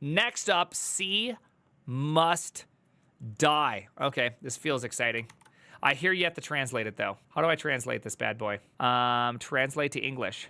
Next up, C must die. Okay, this feels exciting. I hear you have to translate it, though. How do I translate this bad boy? Translate to English.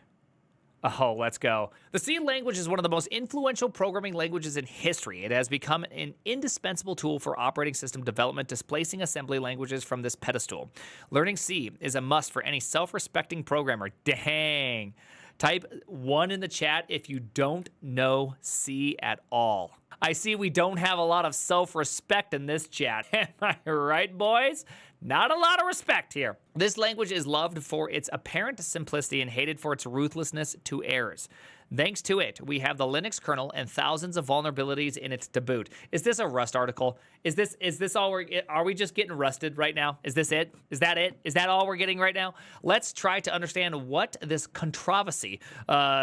Oh, let's go. The C language is one of the most influential programming languages in history. It has become an indispensable tool for operating system development, displacing assembly languages from this pedestal. Learning C is a must for any self-respecting programmer. Dang. Type 1 in the chat if you don't know C at all. I see we don't have a lot of self-respect in this chat. Am I right, boys? Not a lot of respect here. This language is loved for its apparent simplicity and hated for its ruthlessness to errors. Thanks to it, we have the Linux kernel and thousands of vulnerabilities in its to boot. Is this a Rust article? Is this all are we just getting rusted right now? Is this it? Is that it? Is that all we're getting right now? Let's try to understand what this controversy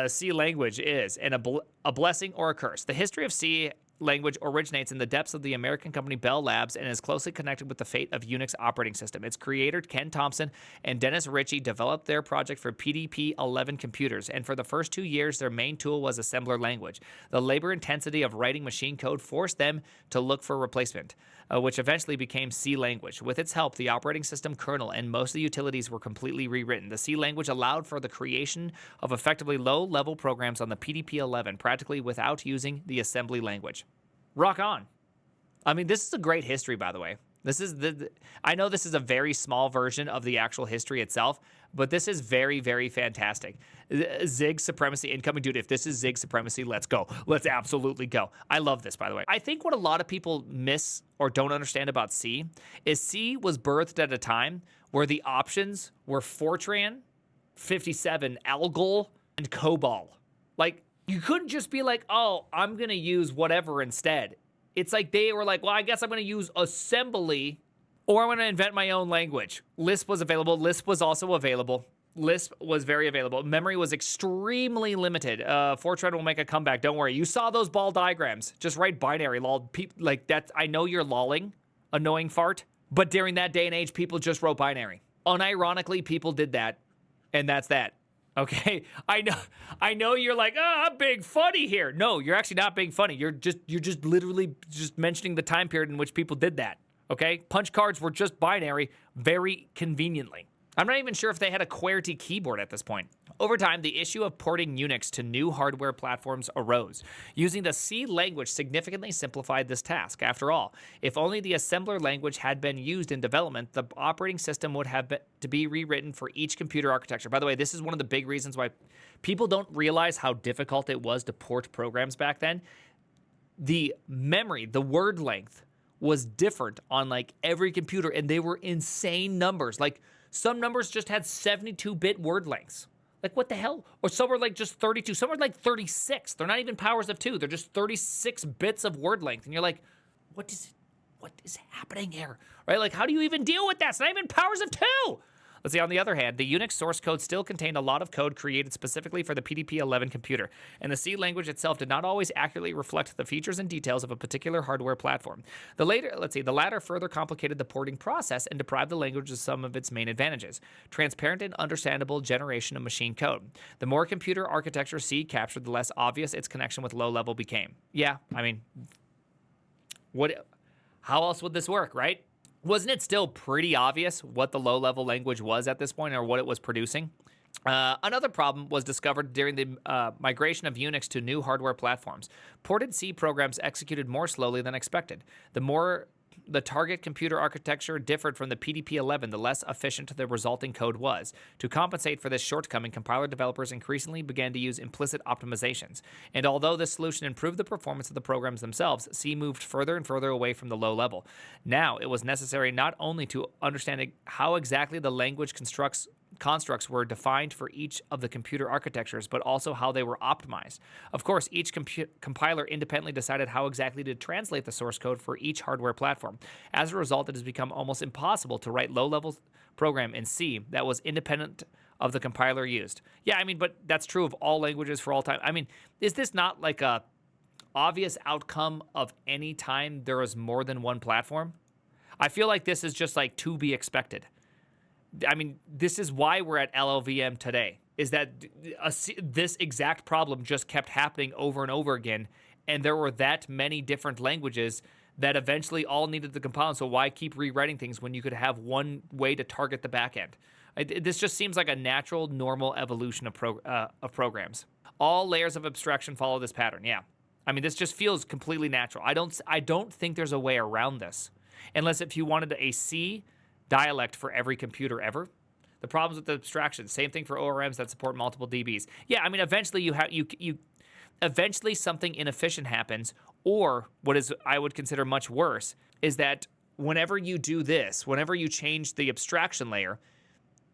C language is, and a blessing or a curse. The history of C language originates in the depths of the American company Bell Labs and is closely connected with the fate of Unix operating system. Its creator, Ken Thompson and Dennis Ritchie, developed their project for PDP-11 computers, and for the first 2 years, their main tool was assembler language. The labor intensity of writing machine code forced them to look for a replacement, which eventually became C language. With its help, the operating system kernel and most of the utilities were completely rewritten. The C language allowed for the creation of effectively low-level programs on the PDP-11, practically without using the assembly language. Rock on. I mean, this is a great history, by the way. This is I know this is a very small version of the actual history itself, but this is very, very fantastic. Zig supremacy incoming. Dude, if this is Zig supremacy, let's go. Let's absolutely go. I love this, by the way. I think what a lot of people miss or don't understand about C is C was birthed at a time where the options were Fortran, 57, Algol, and COBOL. Like, you couldn't just be like, oh, I'm going to use whatever instead. It's like they were like, well, I guess I'm going to use assembly or I'm going to invent my own language. Lisp was available. Lisp was also available. Lisp was very available. Memory was extremely limited. Fortran will make a comeback. Don't worry. You saw those ball diagrams. Just write binary. Lol. Like that. I know you're lolling, annoying fart. But during that day and age, people just wrote binary. Unironically, people did that. And that's that. Okay, I know you're like, oh, I'm being funny here. No, you're actually not being funny. You're just literally just mentioning the time period in which people did that. Okay, punch cards were just binary, very conveniently. I'm not even sure if they had a QWERTY keyboard at this point. Over time, the issue of porting Unix to new hardware platforms arose. Using the C language significantly simplified this task. After all, if only the assembler language had been used in development, the operating system would have to be rewritten for each computer architecture. By the way, this is one of the big reasons why people don't realize how difficult it was to port programs back then. The memory, the word length, was different on like every computer, and they were insane numbers. Like, some numbers just had 72-bit word lengths. Like, what the hell? Or some were like just 32. Some were like 36. They're not even powers of 2. They're just 36 bits of word length. And you're like, what is happening here? Right? Like, how do you even deal with that? It's not even powers of 2. Let's see, on the other hand, the Unix source code still contained a lot of code created specifically for the PDP-11 computer, and the C language itself did not always accurately reflect the features and details of a particular hardware platform. The latter further complicated the porting process and deprived the language of some of its main advantages: transparent and understandable generation of machine code. The more computer architecture C captured, the less obvious its connection with low-level became. Yeah, I mean, how else would this work, right? Wasn't it still pretty obvious what the low-level language was at this point, or what it was producing? Another problem was discovered during the migration of Unix to new hardware platforms. Ported C programs executed more slowly than expected. The more the target computer architecture differed from the PDP-11, the less efficient the resulting code was. To compensate for this shortcoming, compiler developers increasingly began to use implicit optimizations. And although this solution improved the performance of the programs themselves, C moved further and further away from the low level. Now, it was necessary not only to understand how exactly the language constructs were defined for each of the computer architectures, but also how they were optimized. Of course, each compiler independently decided how exactly to translate the source code for each hardware platform. As a result, it has become almost impossible to write low-level program in C that was independent of the compiler used. Yeah, I mean, but that's true of all languages for all time. I mean, is this not like a obvious outcome of any time there is more than one platform? I feel like this is just like to be expected. I mean, this is why we're at LLVM today, is that this exact problem just kept happening over and over again, and there were that many different languages that eventually all needed to compile. So why keep rewriting things when you could have one way to target the back end? This just seems like a natural, normal evolution of programs. All layers of abstraction follow this pattern. Yeah, I mean, this just feels completely natural. I don't think there's a way around this, unless if you wanted a C dialect for every computer ever. The problems with the abstraction, same thing for ORMs that support multiple DBs. Yeah, I mean, eventually eventually something inefficient happens, or what is I would consider much worse is that whenever you do this, whenever you change the abstraction layer,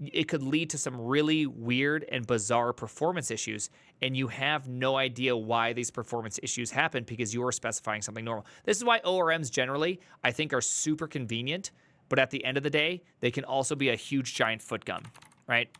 it could lead to some really weird and bizarre performance issues, and you have no idea why these performance issues happen because you're specifying something normal. This is why ORMs generally, I think, are super convenient, but at the end of the day, they can also be a huge giant foot gun, right?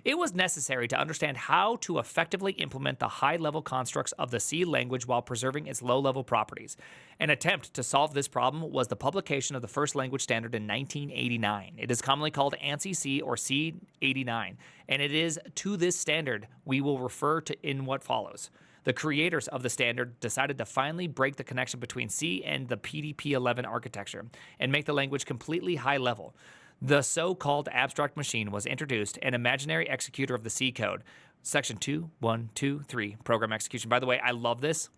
It was necessary to understand how to effectively implement the high-level constructs of the C language while preserving its low-level properties. An attempt to solve this problem was the publication of the first language standard in 1989. It is commonly called ANSI C or C89, and it is to this standard we will refer to in what follows. The creators of the standard decided to finally break the connection between C and the PDP-11 architecture and make the language completely high-level. The so-called abstract machine was introduced, an imaginary executor of the C code. Section 2123, program execution. By the way, I love this.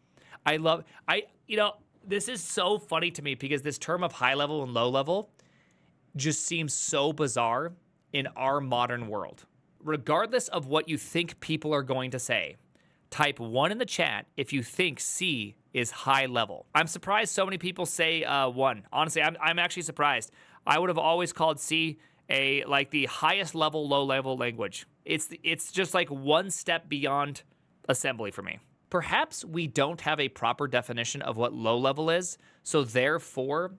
This is so funny to me because this term of high level and low level just seems so bizarre in our modern world. Regardless of what you think people are going to say, type 1 in the chat if you think C is high level. I'm surprised so many people say 1. Honestly, I'm actually surprised. I would have always called C the highest level, low level language. It's just like one step beyond assembly for me. Perhaps we don't have a proper definition of what low level is, so therefore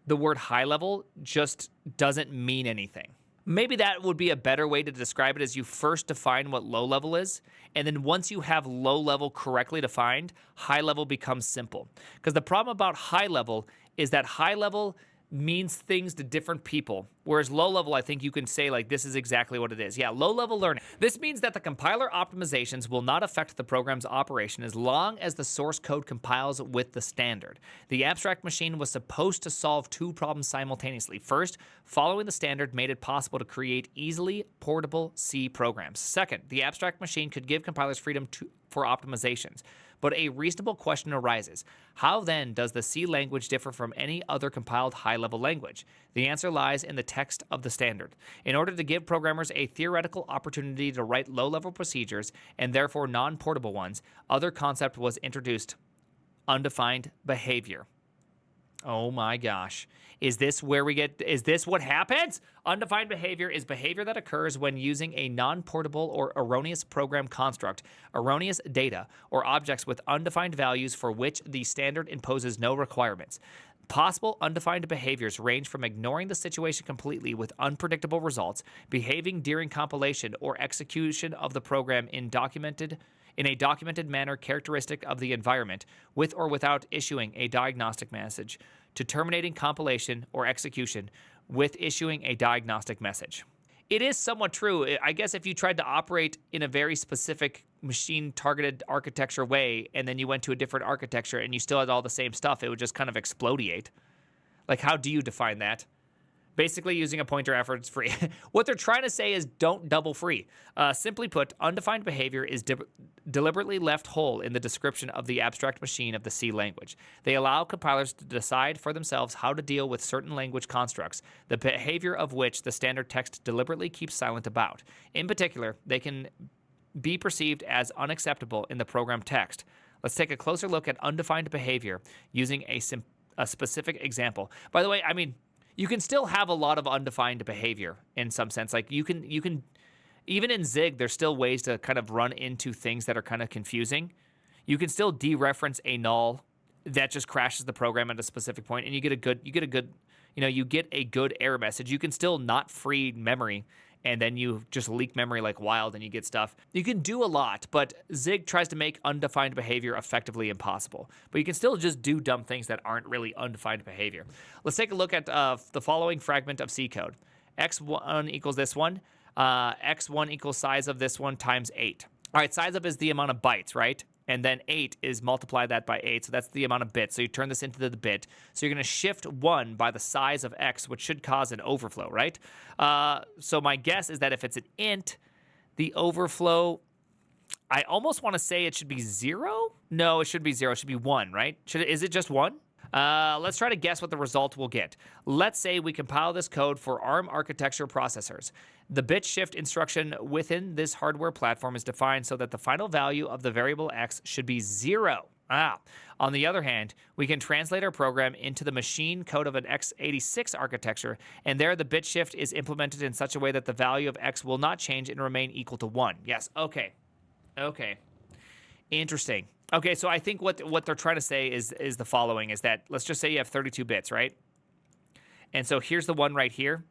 the word high level just doesn't mean anything. Maybe that would be a better way to describe it, as you first define what low level is, and then once you have low level correctly defined, high level becomes simple. Because the problem about high level is that high level means things to different people, whereas low level, I think you can say, like, this is exactly what it is. Yeah, low level learning. This means that the compiler optimizations will not affect the program's operation as long as the source code compiles with the standard. The abstract machine was supposed to solve two problems simultaneously. First, following the standard made it possible to create easily portable C programs. Second, the abstract machine could give compilers freedom for optimizations. But a reasonable question arises. How then does the C language differ from any other compiled high-level language? The answer lies in the text of the standard. In order to give programmers a theoretical opportunity to write low-level procedures, and therefore non-portable ones, other concept was introduced: undefined behavior. Oh my gosh. Is this what happens? Undefined behavior is behavior that occurs when using a non-portable or erroneous program construct, erroneous data, or objects with undefined values for which the standard imposes no requirements. Possible undefined behaviors range from ignoring the situation completely with unpredictable results, behaving during compilation or execution of the program in a documented manner characteristic of the environment, with or without issuing a diagnostic message, to terminating compilation or execution with issuing a diagnostic message. It is somewhat true. I guess if you tried to operate in a very specific machine-targeted architecture way, and then you went to a different architecture and you still had all the same stuff, it would just kind of explodiate. Like, how do you define that? Basically, using a pointer effort is free. What they're trying to say is don't double free. Simply put, undefined behavior is deliberately left whole in the description of the abstract machine of the C language. They allow compilers to decide for themselves how to deal with certain language constructs, the behavior of which the standard text deliberately keeps silent about. In particular, they can be perceived as unacceptable in the program text. Let's take a closer look at undefined behavior using a specific example. By the way, I mean, you can still have a lot of undefined behavior in some sense. Like you can even in Zig, there's still ways to kind of run into things that are kind of confusing. You can still dereference a null that just crashes the program at a specific point, and you get a good error message. You can still not free memory, and then you just leak memory like wild and you get stuff. You can do a lot, but Zig tries to make undefined behavior effectively impossible. But you can still just do dumb things that aren't really undefined behavior. Let's take a look at the following fragment of C code. x1 equals this one. X1 equals size of this one times 8. All right, size up is the amount of bytes, right? and then 8 is multiply that by 8, so that's the amount of bits. So you turn this into the bit. So you're going to shift 1 by the size of x, which should cause an overflow, right? So my guess is that if it's an int, the overflow, I almost want to say it should be 0. No, it should be 0. It should be 1, right? Is it just 1? Let's try to guess what the result we'll get. Let's say we compile this code for ARM architecture processors. The bit shift instruction within this hardware platform is defined so that the final value of the variable x should be 0. On the other hand, we can translate our program into the machine code of an x86 architecture, and there the bit shift is implemented in such a way that the value of x will not change and remain equal to 1. Yes, okay. Interesting. Okay, so I think what they're trying to say is the following, is that let's just say you have 32 bits, right? And so here's the one right here.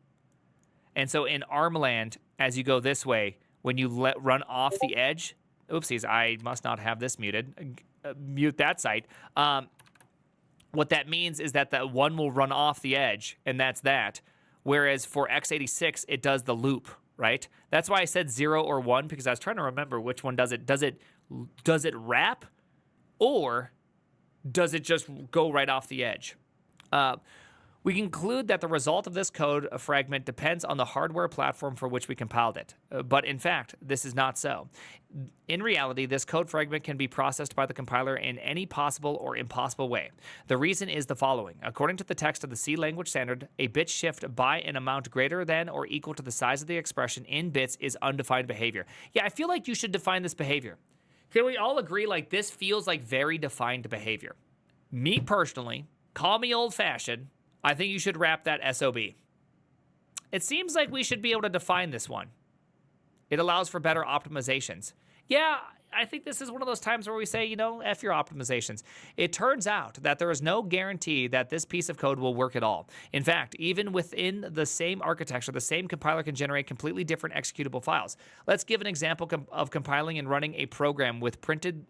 And so in ARM land, as you go this way, when you run off the edge, oopsies, I must not have this muted. Mute that site. What that means is that the one will run off the edge, and that's that. Whereas for x86, it does the loop, right? That's why I said 0 or 1, because I was trying to remember which one does it. Does it wrap, or does it just go right off the edge? We conclude that the result of this code fragment depends on the hardware platform for which we compiled it. But in fact, this is not so. In reality, this code fragment can be processed by the compiler in any possible or impossible way. The reason is the following. According to the text of the C language standard, a bit shift by an amount greater than or equal to the size of the expression in bits is undefined behavior. Yeah, I feel like you should define this behavior. Can we all agree, like, this feels like very defined behavior? Me personally, call me old-fashioned, I think you should wrap that SOB. It seems like we should be able to define this one. It allows for better optimizations. Yeah, I think this is one of those times where we say, F your optimizations. It turns out that there is no guarantee that this piece of code will work at all. In fact, even within the same architecture, the same compiler can generate completely different executable files. Let's give an example of compiling and running a program with printing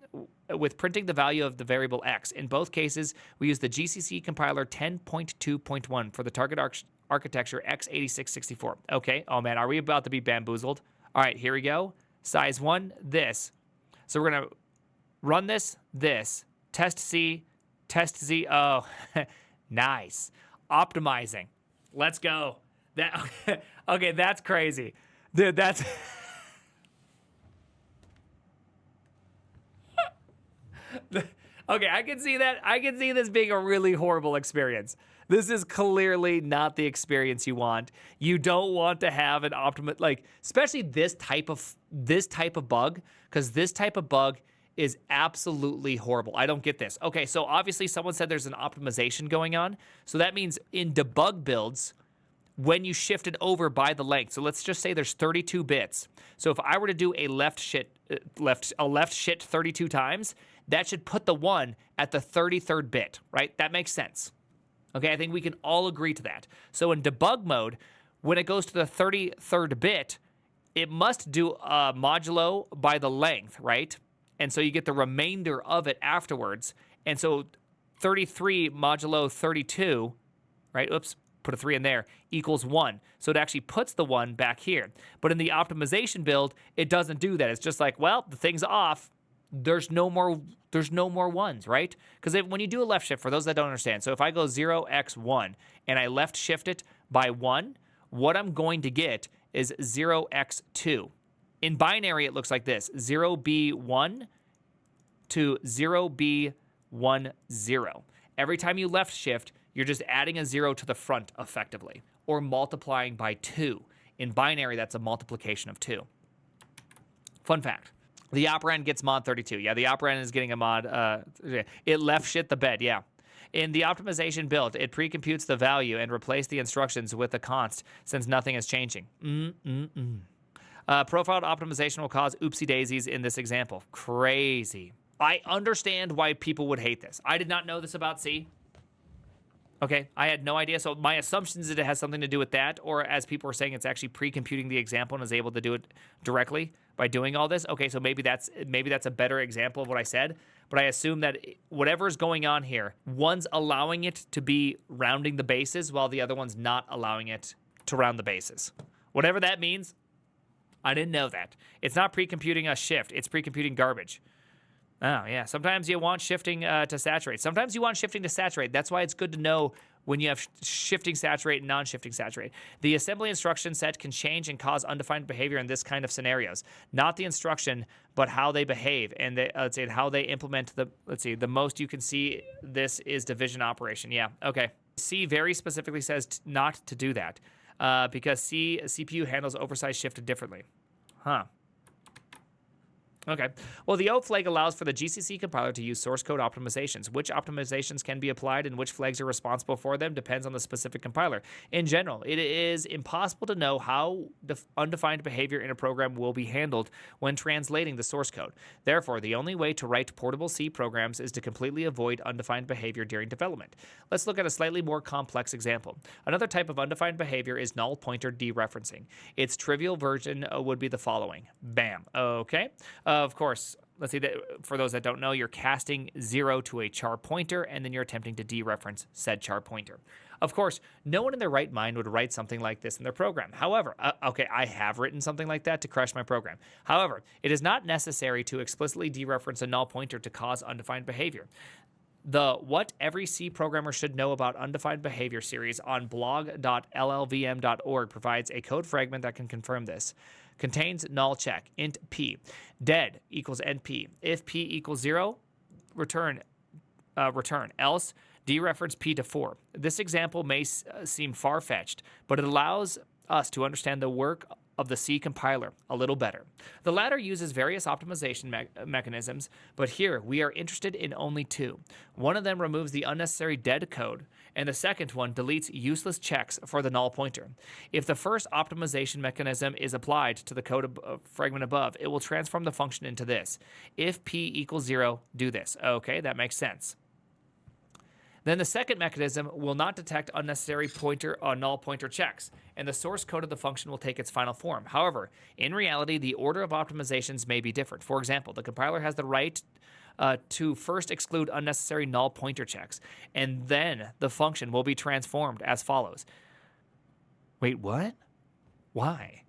the value of the variable x. In both cases, we use the GCC compiler 10.2.1 for the target architecture x86-64. Okay, oh man, are we about to be bamboozled? All right, here we go. Size 1, this. So we're going to run this, test C, test Z. Oh, nice. Optimizing. Let's go. Okay, that's crazy. Dude, that's... Okay, I can see that. I can see this being a really horrible experience. This is clearly not the experience you want. You don't want to have an optimum, like, especially this type of bug, because this type of bug is absolutely horrible. I don't get this. Okay, so obviously someone said there's an optimization going on. So that means in debug builds, when you shift it over by the length, so let's just say there's 32 bits. So if I were to do a left shift 32 times, that should put the 1 at the 33rd bit, right? That makes sense. Okay, I think we can all agree to that. So in debug mode, when it goes to the 33rd bit, it must do a modulo by the length, right? And so you get the remainder of it afterwards. And so 33 modulo 32, right? Oops, put a 3 in there, equals 1. So it actually puts the 1 back here. But in the optimization build, it doesn't do that. It's just like, well, the thing's off. There's no more ones, right? Because when you do a left shift, for those that don't understand, so if I go 0x1 and I left shift it by 1, what I'm going to get is 0x2. In binary, it looks like this, 0b1 to 0b10. Every time you left shift, you're just adding a 0 to the front effectively, or multiplying by 2. In binary, that's a multiplication of 2. Fun fact. The operand gets mod 32. Yeah, the operand is getting a mod. It left shit the bed, yeah. In the optimization build, it pre-computes the value and replaces the instructions with a const since nothing is changing. Profiled optimization will cause oopsie daisies in this example. Crazy. I understand why people would hate this. I did not know this about C. Okay, I had no idea. So my assumption is that it has something to do with that, or as people were saying, it's actually pre-computing the example and is able to do it directly by doing all this. Okay, so maybe that's a better example of what I said. But I assume that whatever's going on here, one's allowing it to be rounding the bases while the other one's not allowing it to round the bases. Whatever that means, I didn't know that. It's not pre-computing a shift. It's pre-computing garbage. Oh, yeah. Sometimes you want shifting to saturate. Sometimes you want shifting to saturate. That's why it's good to know when you have shifting saturate and non-shifting saturate. The assembly instruction set can change and cause undefined behavior in this kind of scenarios. Not the instruction, but how they behave and let's say how they implement the. Let's see. The most you can see this is division operation. Yeah. Okay. C very specifically says not to do that because CPU handles oversized shifted differently. Huh. Okay. Well, the O flag allows for the GCC compiler to use source code optimizations. Which optimizations can be applied and which flags are responsible for them depends on the specific compiler. In general, it is impossible to know how undefined behavior in a program will be handled when translating the source code. Therefore, the only way to write portable C programs is to completely avoid undefined behavior during development. Let's look at a slightly more complex example. Another type of undefined behavior is null pointer dereferencing. Its trivial version would be the following. Bam. Okay. Of course, let's see, for those that don't know, you're casting 0 to a char pointer, and then you're attempting to dereference said char pointer. Of course, no one in their right mind would write something like this in their program. However, okay, I have written something like that to crush my program. However, it is not necessary to explicitly dereference a null pointer to cause undefined behavior. The What Every C Programmer Should Know About Undefined Behavior series on blog.llvm.org provides a code fragment that can confirm this. Contains null check, int p. Dead equals np. If p equals 0, return. Else, dereference p to 4. This example may seem far-fetched, but it allows us to understand the work of the C compiler a little better. The latter uses various optimization mechanisms, but here we are interested in only two. One of them removes the unnecessary dead code, and the second one deletes useless checks for the null pointer. If the first optimization mechanism is applied to the code fragment above, it will transform the function into this. If p equals 0, do this. Okay, that makes sense. Then the second mechanism will not detect unnecessary null pointer checks, and the source code of the function will take its final form. However, in reality, the order of optimizations may be different. For example, the compiler has the right to first exclude unnecessary null pointer checks, and then the function will be transformed as follows. Wait, what? Why?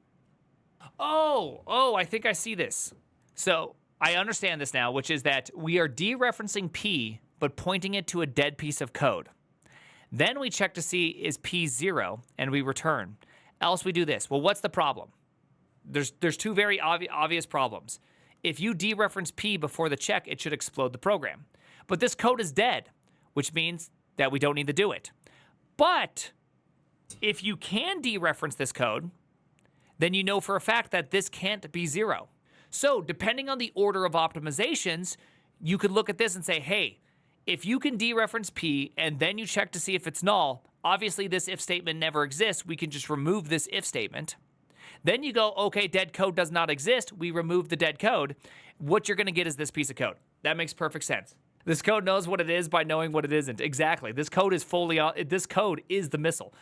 Oh, I think I see this. So I understand this now, which is that we are dereferencing P but pointing it to a dead piece of code. Then we check to see is P 0, and we return. Else we do this. Well, what's the problem? There's two very obvious problems. If you dereference P before the check, it should explode the program. But this code is dead, which means that we don't need to do it. But if you can dereference this code, then you know for a fact that this can't be 0. So depending on the order of optimizations, you could look at this and say, hey, if you can dereference P and then you check to see if it's null, obviously this if statement never exists. We can just remove this if statement. Then you go, okay, dead code does not exist. We remove the dead code. What you're going to get is this piece of code. That makes perfect sense. This code knows what it is by knowing what it isn't. Exactly. This code is this code is the missile.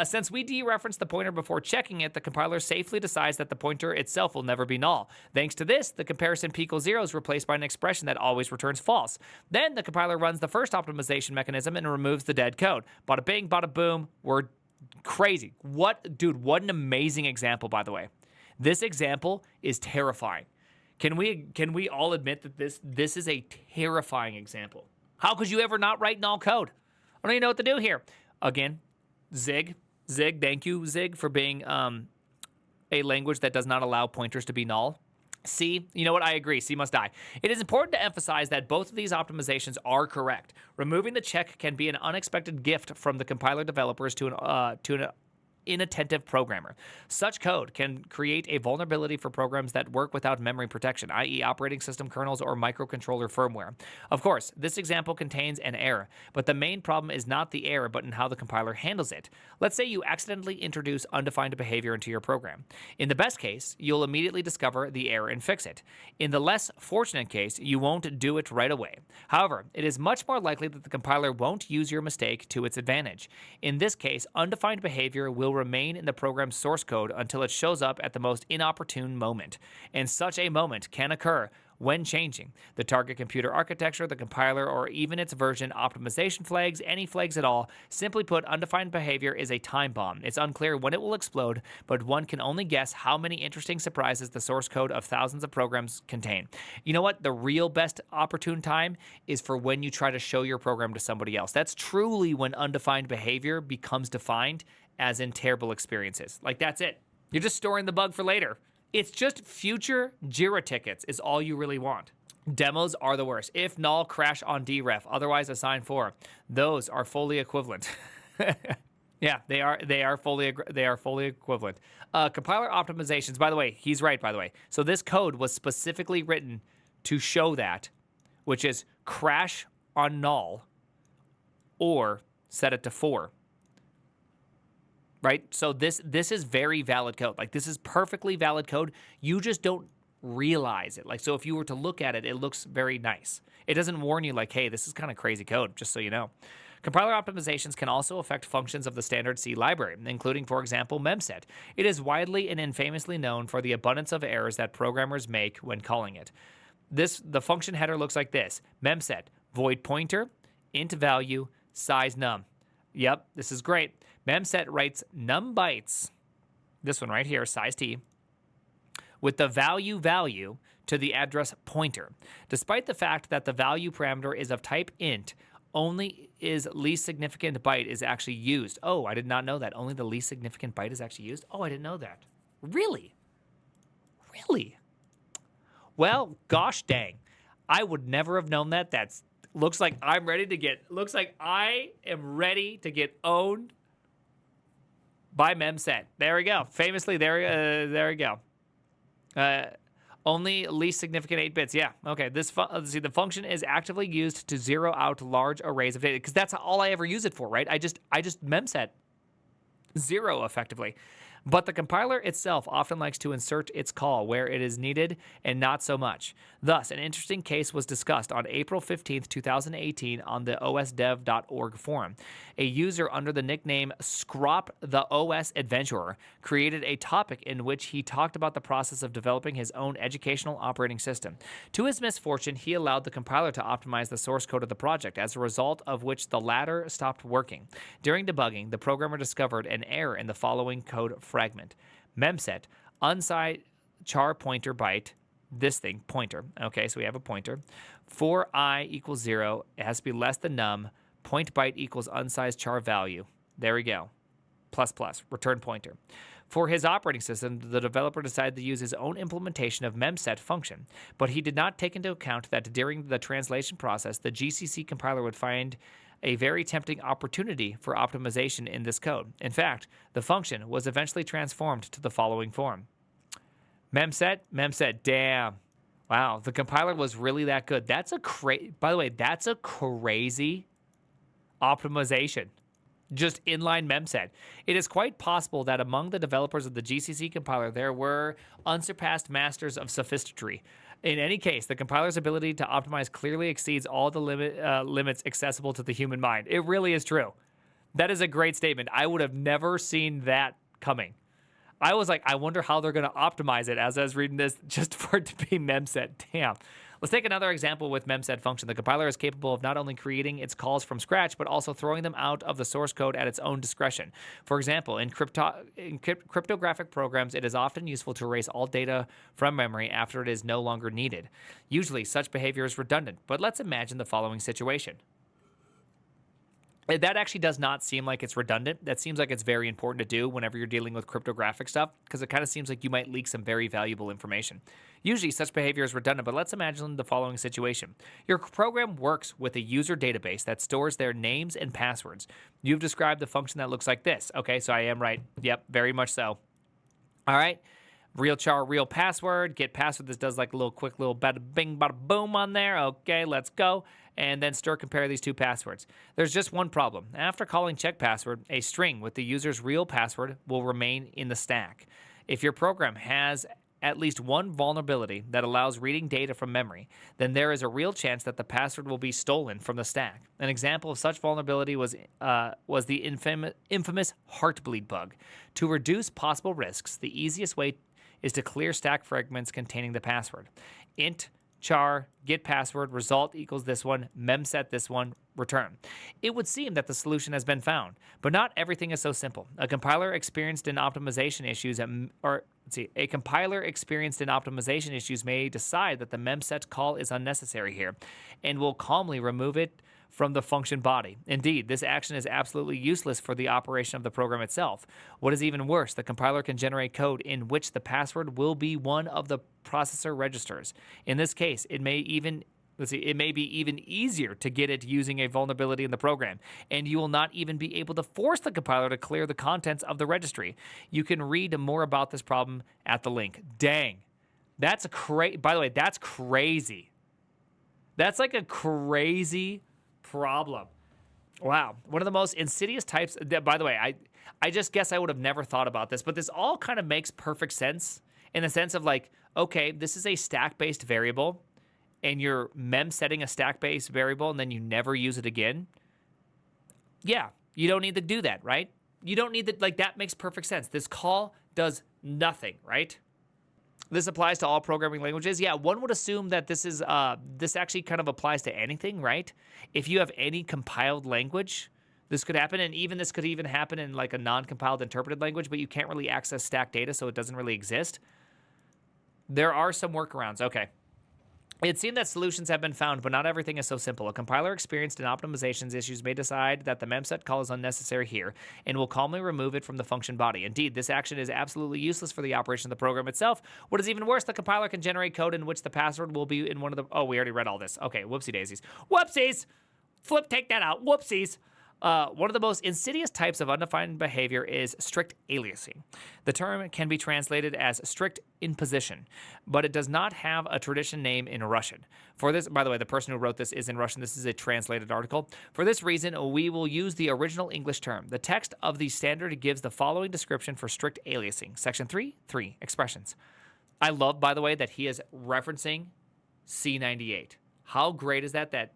Since we dereference the pointer before checking it, the compiler safely decides that the pointer itself will never be null. Thanks to this, the comparison p equals 0 is replaced by an expression that always returns false. Then the compiler runs the first optimization mechanism and removes the dead code. Bada bing, bada boom. We're crazy. What an amazing example, by the way. This example is terrifying. Can we all admit that this is a terrifying example? How could you ever not write null code? I don't even know what to do here. Again, Zig, thank you, Zig, for being a language that does not allow pointers to be null. C, you know what? I agree. C must die. It is important to emphasize that both of these optimizations are correct. Removing the check can be an unexpected gift from the compiler developers to an inattentive programmer. Such code can create a vulnerability for programs that work without memory protection, i.e. operating system kernels or microcontroller firmware. Of course, this example contains an error, but the main problem is not the error, but in how the compiler handles it. Let's say you accidentally introduce undefined behavior into your program. In the best case, you'll immediately discover the error and fix it. In the less fortunate case, you won't do it right away. However, it is much more likely that the compiler won't use your mistake to its advantage. In this case, undefined behavior will remain in the program's source code until it shows up at the most inopportune moment. And such a moment can occur when changing the target computer architecture, the compiler, or even its version optimization flags, any flags at all. Simply put, undefined behavior is a time bomb. It's unclear when it will explode, but one can only guess how many interesting surprises the source code of thousands of programs contain. You know what? The real best opportune time is for when you try to show your program to somebody else. That's truly when undefined behavior becomes defined as in terrible experiences. Like, that's it. You're just storing the bug for later. It's just future JIRA tickets is all you really want. Demos are the worst. If null, crash on dref, otherwise assign 4. Those are fully equivalent. Yeah, they are fully equivalent. Compiler optimizations, by the way, he's right, by the way. So this code was specifically written to show that, which is crash on null or set it to 4. Right? So this is very valid code. Like, this is perfectly valid code. You just don't realize it. Like, so if you were to look at it, it looks very nice. It doesn't warn you like, hey, this is kind of crazy code, just so you know. Compiler optimizations can also affect functions of the standard C library, including, for example, memset. It is widely and infamously known for the abundance of errors that programmers make when calling it. The function header looks like this: memset, void pointer, int value, size num. Yep, this is great. Memset writes num bytes, this one right here, size t, with the value to the address pointer. Despite the fact that the value parameter is of type int, only is least significant byte is actually used. Oh, I did not know that. Only the least significant byte is actually used? Oh, I didn't know that. Really? Really? Well, gosh dang. I would never have known that. Looks like I am ready to get owned by memset. There we go. Famously, there we go. Only least significant 8 bits. Yeah. Okay. The function is actively used to zero out large arrays of data, because that's all I ever use it for, right? I just memset 0 effectively. But the compiler itself often likes to insert its call where it is needed and not so much. Thus, an interesting case was discussed on April 15th, 2018 on the osdev.org forum. A user under the nickname Scrop the OS Adventurer created a topic in which he talked about the process of developing his own educational operating system. To his misfortune, he allowed the compiler to optimize the source code of the project, as a result of which the latter stopped working. During debugging, the programmer discovered an error in the following code fragment: memset unsize char pointer byte, this thing pointer. Okay, so we have a pointer. For I equals 0, it has to be less than num. Point byte equals unsized char value. There we go. Plus plus return pointer. For his operating system, the developer decided to use his own implementation of memset function, but he did not take into account that during the translation process, the GCC compiler would find a very tempting opportunity for optimization in this code. In fact, the function was eventually transformed to the following form: memset, damn. Wow, the compiler was really that good. By the way, that's a crazy optimization. Just inline memset. It is quite possible that among the developers of the GCC compiler, there were unsurpassed masters of sophistry. In any case, the compiler's ability to optimize clearly exceeds all the limits accessible to the human mind. It really is true. That is a great statement. I would have never seen that coming. I was like, I wonder how they're going to optimize it as I was reading this just for it to be memset. Damn. Let's take another example with memset function. The compiler is capable of not only creating its calls from scratch, but also throwing them out of the source code at its own discretion. For example, in cryptographic programs, it is often useful to erase all data from memory after it is no longer needed. Usually, such behavior is redundant, but let's imagine the following situation. That actually does not seem like it's redundant. That seems like it's very important to do whenever you're dealing with cryptographic stuff, because it kind of seems like you might leak some very valuable information. Usually such behavior is redundant, but let's imagine the following situation. Your program works with a user database that stores their names and passwords. You've described the function that looks like this. Okay, so I am right. Yep, very much so. All right. Real char, real password, get password. This does like a little quick little bada bing, bada boom on there. Okay, let's go. And then stir compare these two passwords. There's just one problem. After calling check password, a string with the user's real password will remain in the stack. If your program has at least one vulnerability that allows reading data from memory, then there is a real chance that the password will be stolen from the stack. An example of such vulnerability was the infamous Heartbleed bug. To reduce possible risks, the easiest way is to clear stack fragments containing the password. Int char, get password, result equals this one, memset this one, return. It would seem that the solution has been found, but not everything is so simple. A compiler experienced in optimization issues may decide that the memset call is unnecessary here and will calmly remove it from the function body. Indeed, this action is absolutely useless for the operation of the program itself. What is even worse, the compiler can generate code in which the password will be one of the processor registers. In this case, it may be even easier to get it using a vulnerability in the program, and you will not even be able to force the compiler to clear the contents of the registry. You can read more about this problem at the link. Dang. By the way, that's crazy. That's like a crazy problem. Wow. One of the most insidious types, by the way, I just guess I would have never thought about this, but this all kind of makes perfect sense in the sense of like, okay, this is a stack-based variable, and you're setting a stack-based variable, and then you never use it again. Yeah, you don't need to do that, right? You don't need to, that makes perfect sense. This call does nothing, right? This applies to all programming languages. Yeah, one would assume that this actually kind of applies to anything, right? If you have any compiled language, this could happen, and this could even happen in like a non-compiled interpreted language, but you can't really access stack data, so it doesn't really exist. There are some workarounds. Okay. It seemed that solutions have been found, but not everything is so simple. A compiler experienced in optimizations issues may decide that the memset call is unnecessary here and will calmly remove it from the function body. Indeed, this action is absolutely useless for the operation of the program itself. What is even worse, the compiler can generate code in which the password will be in one of the... Oh, we already read all this. Okay, whoopsie daisies. Whoopsies! Take that out. Whoopsies! One of the most insidious types of undefined behavior is strict aliasing. The term can be translated as strict imposition, but it does not have a tradition name in Russian. For this, by the way, the person who wrote this is in Russian. This is a translated article. For this reason, we will use the original English term. The text of the standard gives the following description for strict aliasing. Section 3, expressions. I love, by the way, that he is referencing C98. How great is that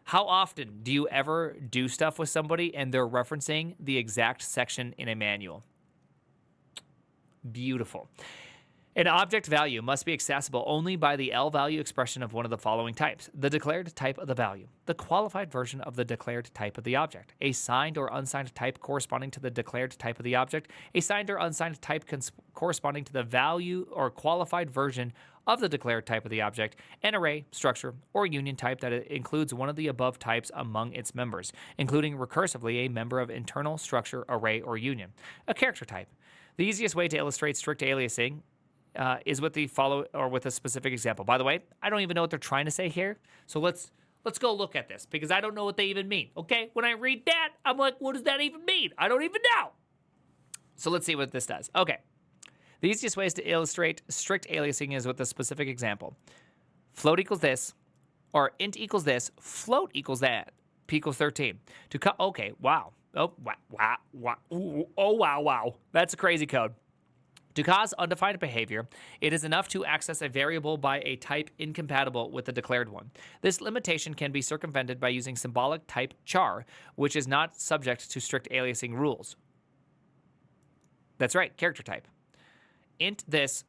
how often do you ever do stuff with somebody and they're referencing the exact section in a manual? Beautiful. An object value must be accessible only by the L value expression of one of the following types: the declared type of the value, the qualified version of the declared type of the object, a signed or unsigned type corresponding to the declared type of the object, a signed or unsigned type corresponding to the value or qualified version of the declared type of the object, an array, structure, or union type that includes one of the above types among its members, including recursively a member of internal structure, array, or union, a character type. The easiest way to illustrate strict aliasing is with a specific example. By the way, I don't even know what they're trying to say here, so let's go look at this, because I don't know what they even mean, okay? When I read that, I'm like, what does that even mean? I don't even know. So let's see what this does. Okay. The easiest ways to illustrate strict aliasing is with a specific example. Float equals this, or int equals this, float equals that, p equals 13. Okay, wow. Oh, wow. Ooh, oh, wow. That's a crazy code. To cause undefined behavior, it is enough to access a variable by a type incompatible with the declared one. This limitation can be circumvented by using symbolic type char, which is not subject to strict aliasing rules. That's right, character type. Int this,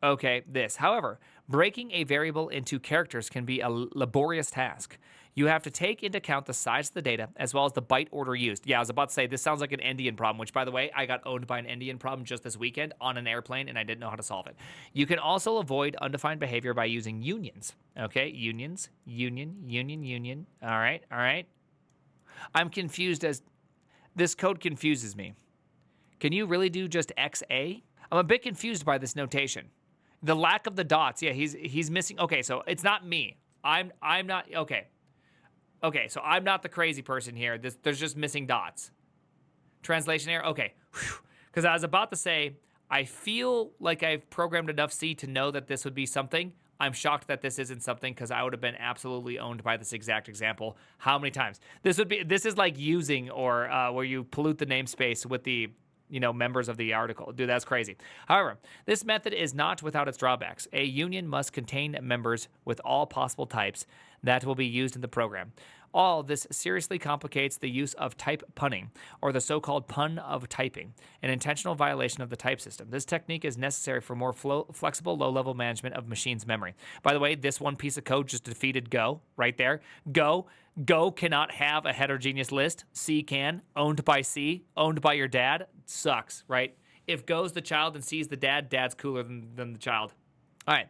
okay, this. However, breaking a variable into characters can be a laborious task. You have to take into account the size of the data as well as the byte order used. Yeah, I was about to say, this sounds like an endian problem, which, by the way, I got owned by an endian problem just this weekend on an airplane, and I didn't know how to solve it. You can also avoid undefined behavior by using unions. Okay, unions, union. All right. I'm confused as this code confuses me. Can you really do just XA? I'm a bit confused by this notation. The lack of the dots. Yeah, he's missing. Okay, so it's not me. I'm not. Okay, so I'm not the crazy person here. There's just missing dots. Translation error. Okay, because I was about to say, I feel like I've programmed enough C to know that this would be something. I'm shocked that this isn't something, because I would have been absolutely owned by this exact example. How many times? This is like using or where you pollute the namespace with the members of the article. Dude, that's crazy. However, this method is not without its drawbacks. A union must contain members with all possible types that will be used in the program. All this seriously complicates the use of type punning, or the so-called pun of typing, an intentional violation of the type system. This technique is necessary for more flexible, low-level management of machines' memory. By the way, this one piece of code just defeated Go right there. Go cannot have a heterogeneous list. C can. Owned by C, owned by your dad. Sucks, right? If Go's the child and C's the dad, dad's cooler than the child. All right.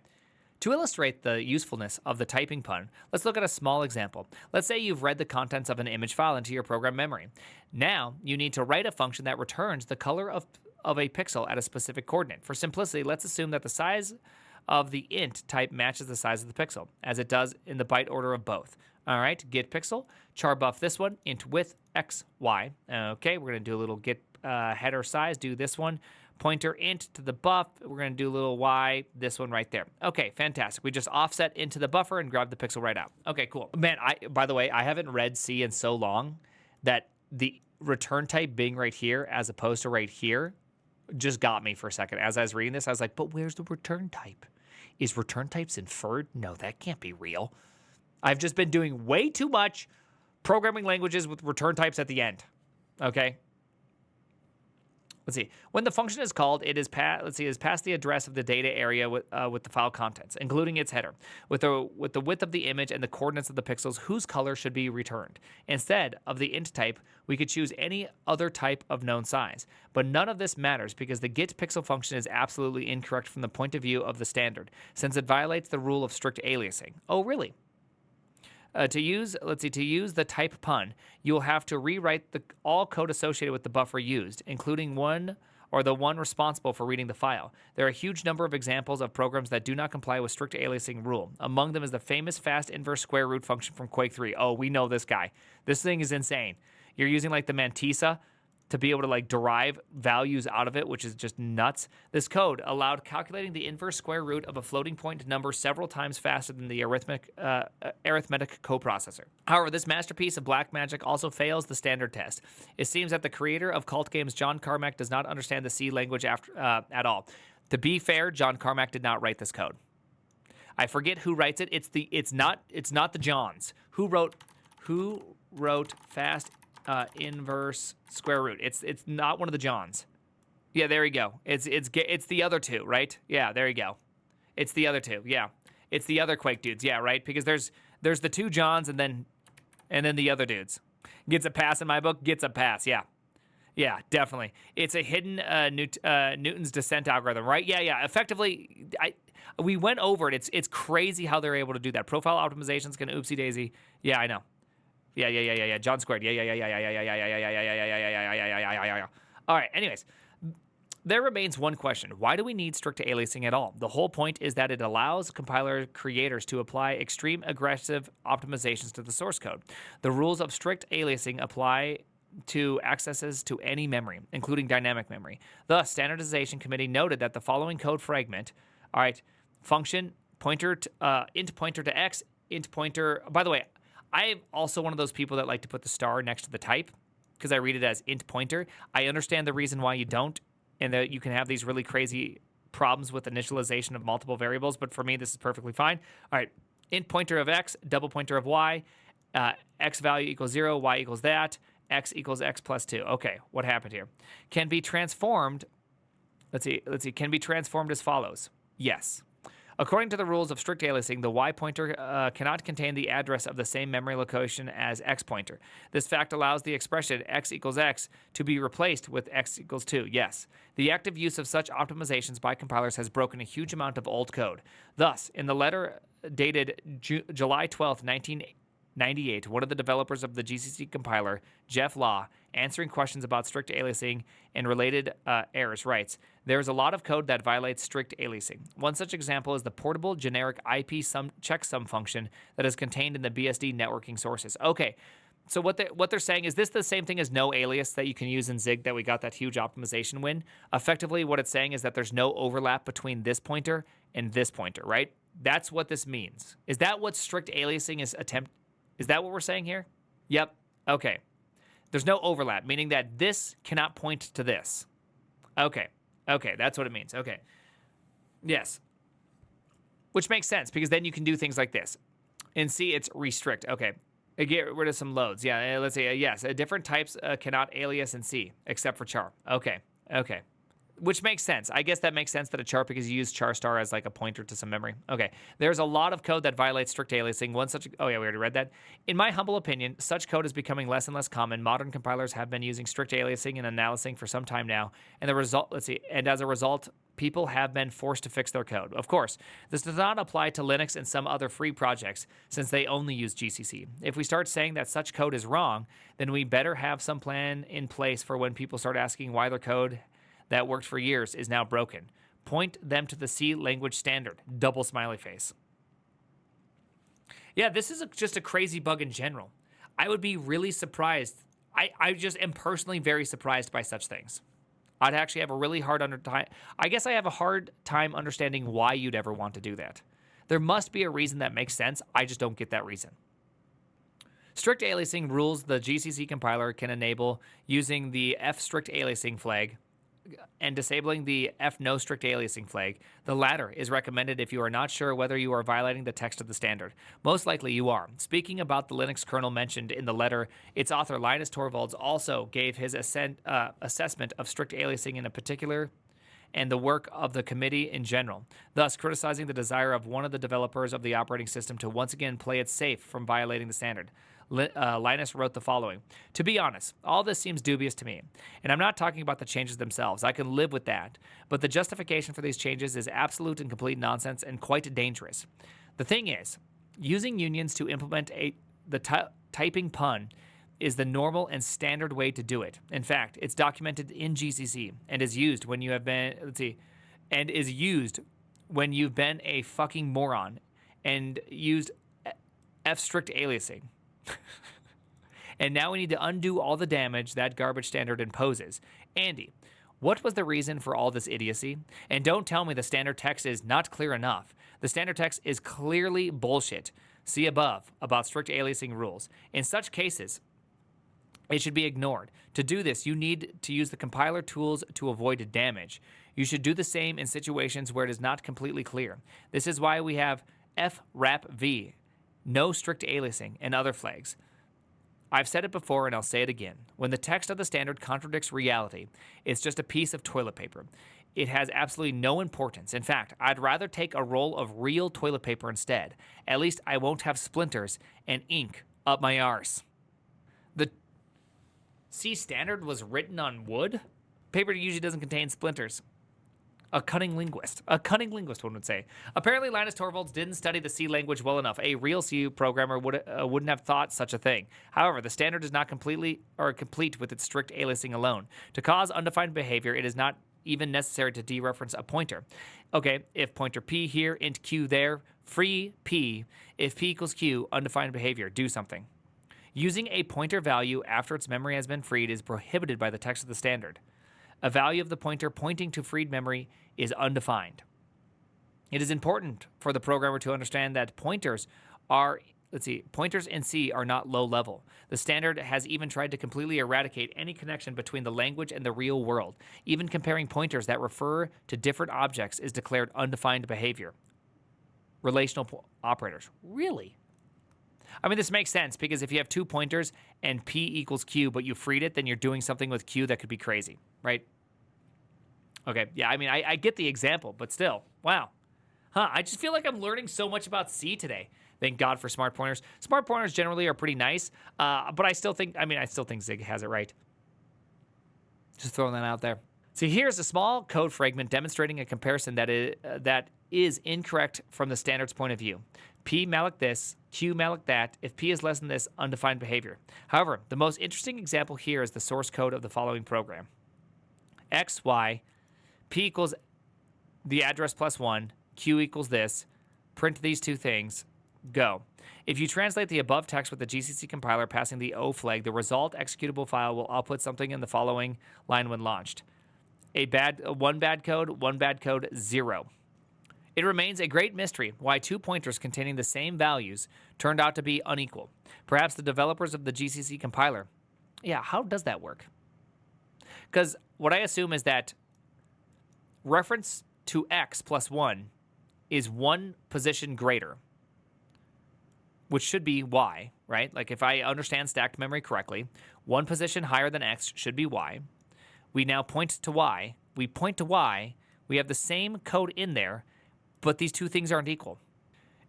To illustrate the usefulness of the typing pun, let's look at a small example. Let's say you've read the contents of an image file into your program memory. Now, you need to write a function that returns the color of a pixel at a specific coordinate. For simplicity, let's assume that the size of the int type matches the size of the pixel, as it does in the byte order of both. All right, get pixel, char buff this one, int width x, y. Okay, we're going to do a little get header size, do this one. Pointer int to the buff, we're going to do a little y, this one right there. Okay, fantastic. We just offset into the buffer and grab the pixel right out. Okay, cool. Man, by the way, I haven't read C in so long that the return type being right here as opposed to right here just got me for a second. As I was reading this, I was like, but where's the return type? Is return types inferred? No, that can't be real. I've just been doing way too much programming languages with return types at the end. Okay? Let's see. When the function is called, it is past the address of the data area with the file contents, including its header, with the width of the image and the coordinates of the pixels whose color should be returned. Instead of the int type, we could choose any other type of known size. But none of this matters because the get pixel function is absolutely incorrect from the point of view of the standard, since it violates the rule of strict aliasing. Oh, really? To use the type pun, you will have to rewrite all code associated with the buffer used, including one responsible for reading the file. There are a huge number of examples of programs that do not comply with strict aliasing rule. Among them is the famous fast inverse square root function from Quake 3. Oh, we know this guy. This thing is insane. You're using like the mantissa to be able to like derive values out of it, which is just nuts. This code allowed calculating the inverse square root of a floating point number several times faster than the arithmetic coprocessor. However, this masterpiece of black magic also fails the standard test. It seems that the creator of cult games, John Carmack, does not understand the C language at all. To be fair, John Carmack did not write this code. I forget who writes it. It's not the Johns. Who wrote fast inverse square root? It's not one of the Johns. Yeah, there you go. It's the other two, right? Yeah, there you go. It's the other two. Yeah, it's the other Quake dudes. Yeah, right. Because there's the two Johns and then the other dudes. Gets a pass in my book. Gets a pass. Yeah, definitely. It's a hidden Newton's descent algorithm, right? Yeah. Effectively, we went over it. It's crazy how they're able to do that. Profile optimization's gonna oopsie daisy. Yeah, I know. Yeah. John squared. Yeah. All right. Anyways, there remains one question. Why do we need strict aliasing at all? The whole point is that it allows compiler creators to apply extreme aggressive optimizations to the source code. The rules of strict aliasing apply to accesses to any memory, including dynamic memory. Thus, Standardization Committee noted that the following code fragment, all right, function pointer int pointer to x, int pointer. By the way, I'm also one of those people that like to put the star next to the type because I read it as int pointer. I understand the reason why you don't, and that you can have these really crazy problems with initialization of multiple variables, but for me, this is perfectly fine. All right, int pointer of x, double pointer of y, x value equals 0, y equals that, x equals x plus 2. Okay, what happened here? Can be transformed, let's see, can be transformed as follows. Yes. According to the rules of strict aliasing, the y pointer cannot contain the address of the same memory location as x pointer. This fact allows the expression x equals x to be replaced with x equals 2. Yes, the active use of such optimizations by compilers has broken a huge amount of old code. Thus, in the letter dated July 12, 1998, one of the developers of the GCC compiler, Jeff Law, answering questions about strict aliasing and related errors, writes, "There is a lot of code that violates strict aliasing. One such example is the portable generic IP checksum function that is contained in the BSD networking sources." Okay, so what they're saying is this the same thing as no alias that you can use in Zig that we got that huge optimization win? Effectively, what it's saying is that there's no overlap between this pointer and this pointer, right? That's what this means. Is that what strict aliasing is Is that what we're saying here? Yep. Okay. There's no overlap, meaning that this cannot point to this. Okay, that's what it means. Okay. Yes. Which makes sense, because then you can do things like this. In C, it's restrict. Okay. Get rid of some loads. Yeah, let's say yes. Different types cannot alias in C, except for char. Okay, okay. Which makes sense. I guess that makes sense that a char, because you use char star as like a pointer to some memory. Okay. There's a lot of code that violates strict aliasing. One such, oh yeah, we already read that. In my humble opinion, such code is becoming less and less common. Modern compilers have been using strict aliasing and aliasing for some time now. And the result, and as a result, people have been forced to fix their code. Of course, this does not apply to Linux and some other free projects, since they only use GCC. If we start saying that such code is wrong, then we better have some plan in place for when people start asking why their code that worked for years is now broken. Point them to the C language standard. Double smiley face. Yeah, this is just a crazy bug in general. I would be really surprised. I just am personally very surprised by such things. I'd actually have a really hard time. I guess I have a hard time understanding why you'd ever want to do that. There must be a reason that makes sense. I just don't get that reason. Strict aliasing rules the GCC compiler can enable using the F strict aliasing flag and disabling the F no strict aliasing flag. The latter is recommended if you are not sure whether you are violating the text of the standard. Most likely you are. Speaking about the Linux kernel mentioned in the letter, its author Linus Torvalds also gave his assessment of strict aliasing in a particular and the work of the committee in general, thus criticizing the desire of one of the developers of the operating system to once again play it safe from violating the standard. Linus wrote the following: "To be honest, all this seems dubious to me, and I'm not talking about the changes themselves. I can live with that, but the justification for these changes is absolute and complete nonsense and quite dangerous. The thing is, using unions to implement the typing pun is the normal and standard way to do it. In fact, it's documented in GCC and is used when you have been, and is used when you've been a fucking moron and used F strict aliasing. And now we need to undo all the damage that garbage standard imposes. Andy, what was the reason for all this idiocy? And don't tell me the standard text is not clear enough. The standard text is clearly bullshit. See above about strict aliasing rules. In such cases, it should be ignored. To do this, you need to use the compiler tools to avoid damage. You should do the same in situations where it is not completely clear. This is why we have FRAP-V, no strict aliasing, and other flags. I've said it before and I'll say it again. When the text of the standard contradicts reality, it's just a piece of toilet paper. It has absolutely no importance. In fact, I'd rather take a roll of real toilet paper instead. At least I won't have splinters and ink up my arse." The C standard was written on wood? Paper usually doesn't contain splinters. A cunning linguist, one would say. Apparently, Linus Torvalds didn't study the C language well enough. A real C programmer wouldn't have thought such a thing. However, the standard is not complete with its strict aliasing alone. To cause undefined behavior, it is not even necessary to dereference a pointer. Okay, if pointer P here, int Q there, free P. If P equals Q, undefined behavior, do something. Using a pointer value after its memory has been freed is prohibited by the text of the standard. A value of the pointer pointing to freed memory is undefined. It is important for the programmer to understand that pointers in C are not low level. The standard has even tried to completely eradicate any connection between the language and the real world. Even comparing pointers that refer to different objects is declared undefined behavior. Relational operators. Really? I mean, this makes sense because if you have two pointers and P equals Q, but you freed it, then you're doing something with Q that could be crazy, right? Okay, yeah, I mean, I get the example, but still, wow. I just feel like I'm learning so much about C today. Thank God for smart pointers. Smart pointers generally are pretty nice, but I still think Zig has it right. Just throwing that out there. So here's a small code fragment demonstrating a comparison that is incorrect from the standard's point of view. P malloc this, Q malloc that. If P is less than this, undefined behavior. However, the most interesting example here is the source code of the following program. X, Y, P equals the address plus 1, Q equals this, print these two things, go. If you translate the above text with the GCC compiler passing the O flag, the result executable file will output something in the following line when launched. One bad code, 0. It remains a great mystery why two pointers containing the same values turned out to be unequal. Perhaps the developers of the GCC compiler. Yeah, how does that work? Because what I assume is that reference to X plus 1 is one position greater, which should be Y, right? Like if I understand stacked memory correctly, one position higher than X should be Y. We now point to Y. We point to Y. We have the same code in there, but these two things aren't equal.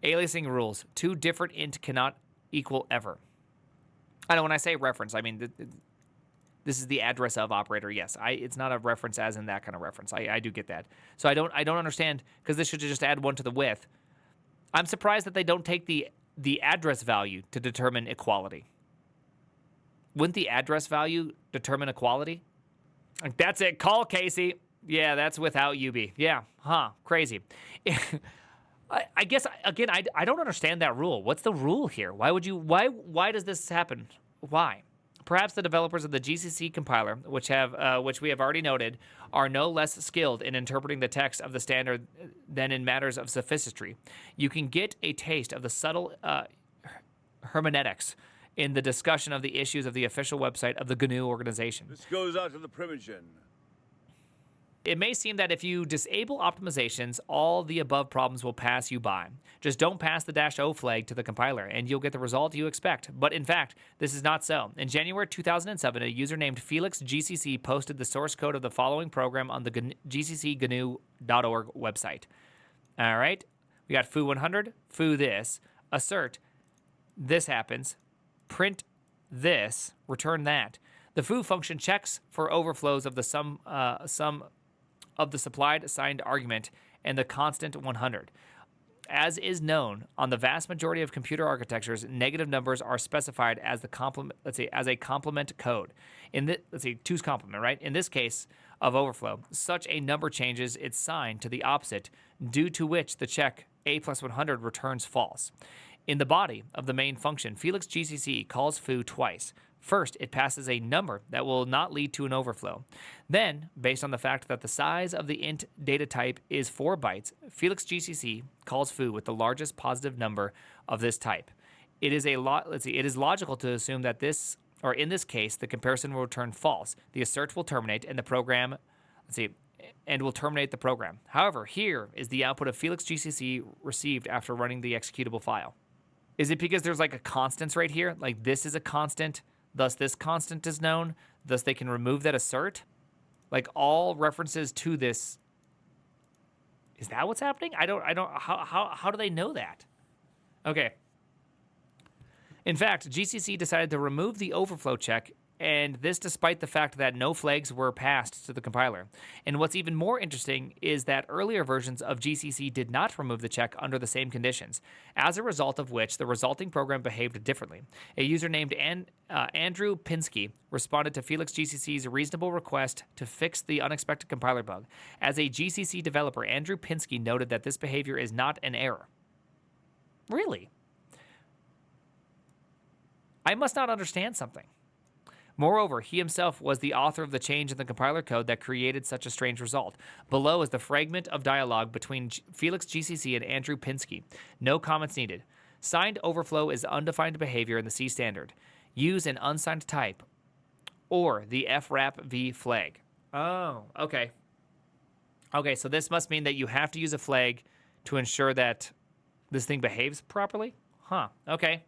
Aliasing rules. Two different int cannot equal ever. I know when I say reference, I mean this is the address of operator. Yes, it's not a reference as in that kind of reference. I do get that. So I don't understand, because this should just add 1 to the width. I'm surprised that they don't take the address value to determine equality. Wouldn't the address value determine equality? Like, that's it. Call Casey. Yeah, that's without UB. Yeah, crazy. I guess, again, I don't understand that rule. What's the rule here? Why does this happen? Why? Perhaps the developers of the GCC compiler, which we have already noted, are no less skilled in interpreting the text of the standard than in matters of sophistry. You can get a taste of the subtle hermeneutics in the discussion of the issues of the official website of the GNU organization. This goes out to the Primogen. It may seem that if you disable optimizations, all the above problems will pass you by. Just don't pass the -O flag to the compiler, and you'll get the result you expect. But in fact, this is not so. In January 2007, a user named Felix GCC posted the source code of the following program on the gcc.gnu.org website. All right, we got foo100, foo this, assert, this happens, print this, return that. The foo function checks for overflows of the sum of the supplied assigned argument and the constant 100. As is known on the vast majority of computer architectures, negative numbers are specified as the complement. As a complement code. Two's complement, right? In this case of overflow, such a number changes its sign to the opposite, due to which the check a plus 100 returns false. In the body of the main function, Felix GCC calls foo twice. First, it passes a number that will not lead to an overflow. Then, based on the fact that the size of the int data type is 4 bytes, Felix GCC calls foo with the largest positive number of this type. It is logical to assume that in this case, the comparison will return false. The assert will terminate, and will terminate the program. However, here is the output of Felix GCC received after running the executable file. Is it because there's like a constants right here? Like this is a constant, thus this constant is known, thus they can remove that assert? Like all references to this. Is that what's happening? How do they know that? Okay. In fact, GCC decided to remove the overflow check, and this despite the fact that no flags were passed to the compiler. And what's even more interesting is that earlier versions of GCC did not remove the check under the same conditions, as a result of which the resulting program behaved differently. A user named Andrew Pinsky responded to Felix GCC's reasonable request to fix the unexpected compiler bug. As a GCC developer, Andrew Pinsky noted that this behavior is not an error. Really? I must not understand something. Moreover, he himself was the author of the change in the compiler code that created such a strange result. Below is the fragment of dialogue between Felix GCC and Andrew Pinsky. No comments needed. Signed overflow is undefined behavior in the C standard. Use an unsigned type or the frap v flag. Oh, okay. Okay, so this must mean that you have to use a flag to ensure that this thing behaves properly? Huh, okay.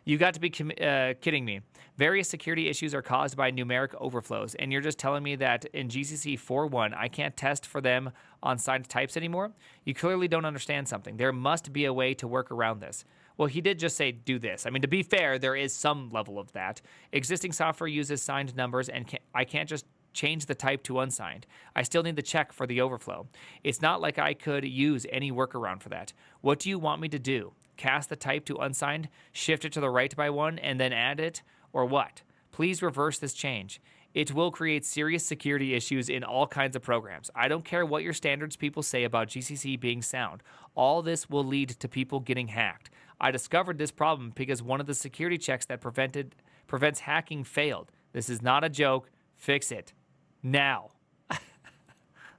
You got to be kidding me. Various security issues are caused by numeric overflows, and you're just telling me that in GCC 4.1, I can't test for them on signed types anymore? You clearly don't understand something. There must be a way to work around this. Well, he did just say do this. I mean, to be fair, there is some level of that. Existing software uses signed numbers, and I can't just change the type to unsigned. I still need the check for the overflow. It's not like I could use any workaround for that. What do you want me to do? Cast the type to unsigned, shift it to the right by 1, and then add it, or what? Please reverse this change. It will create serious security issues in all kinds of programs. I don't care what your standards people say about GCC being sound. All this will lead to people getting hacked. I discovered this problem because one of the security checks that prevents hacking failed. This is not a joke. Fix it. Now.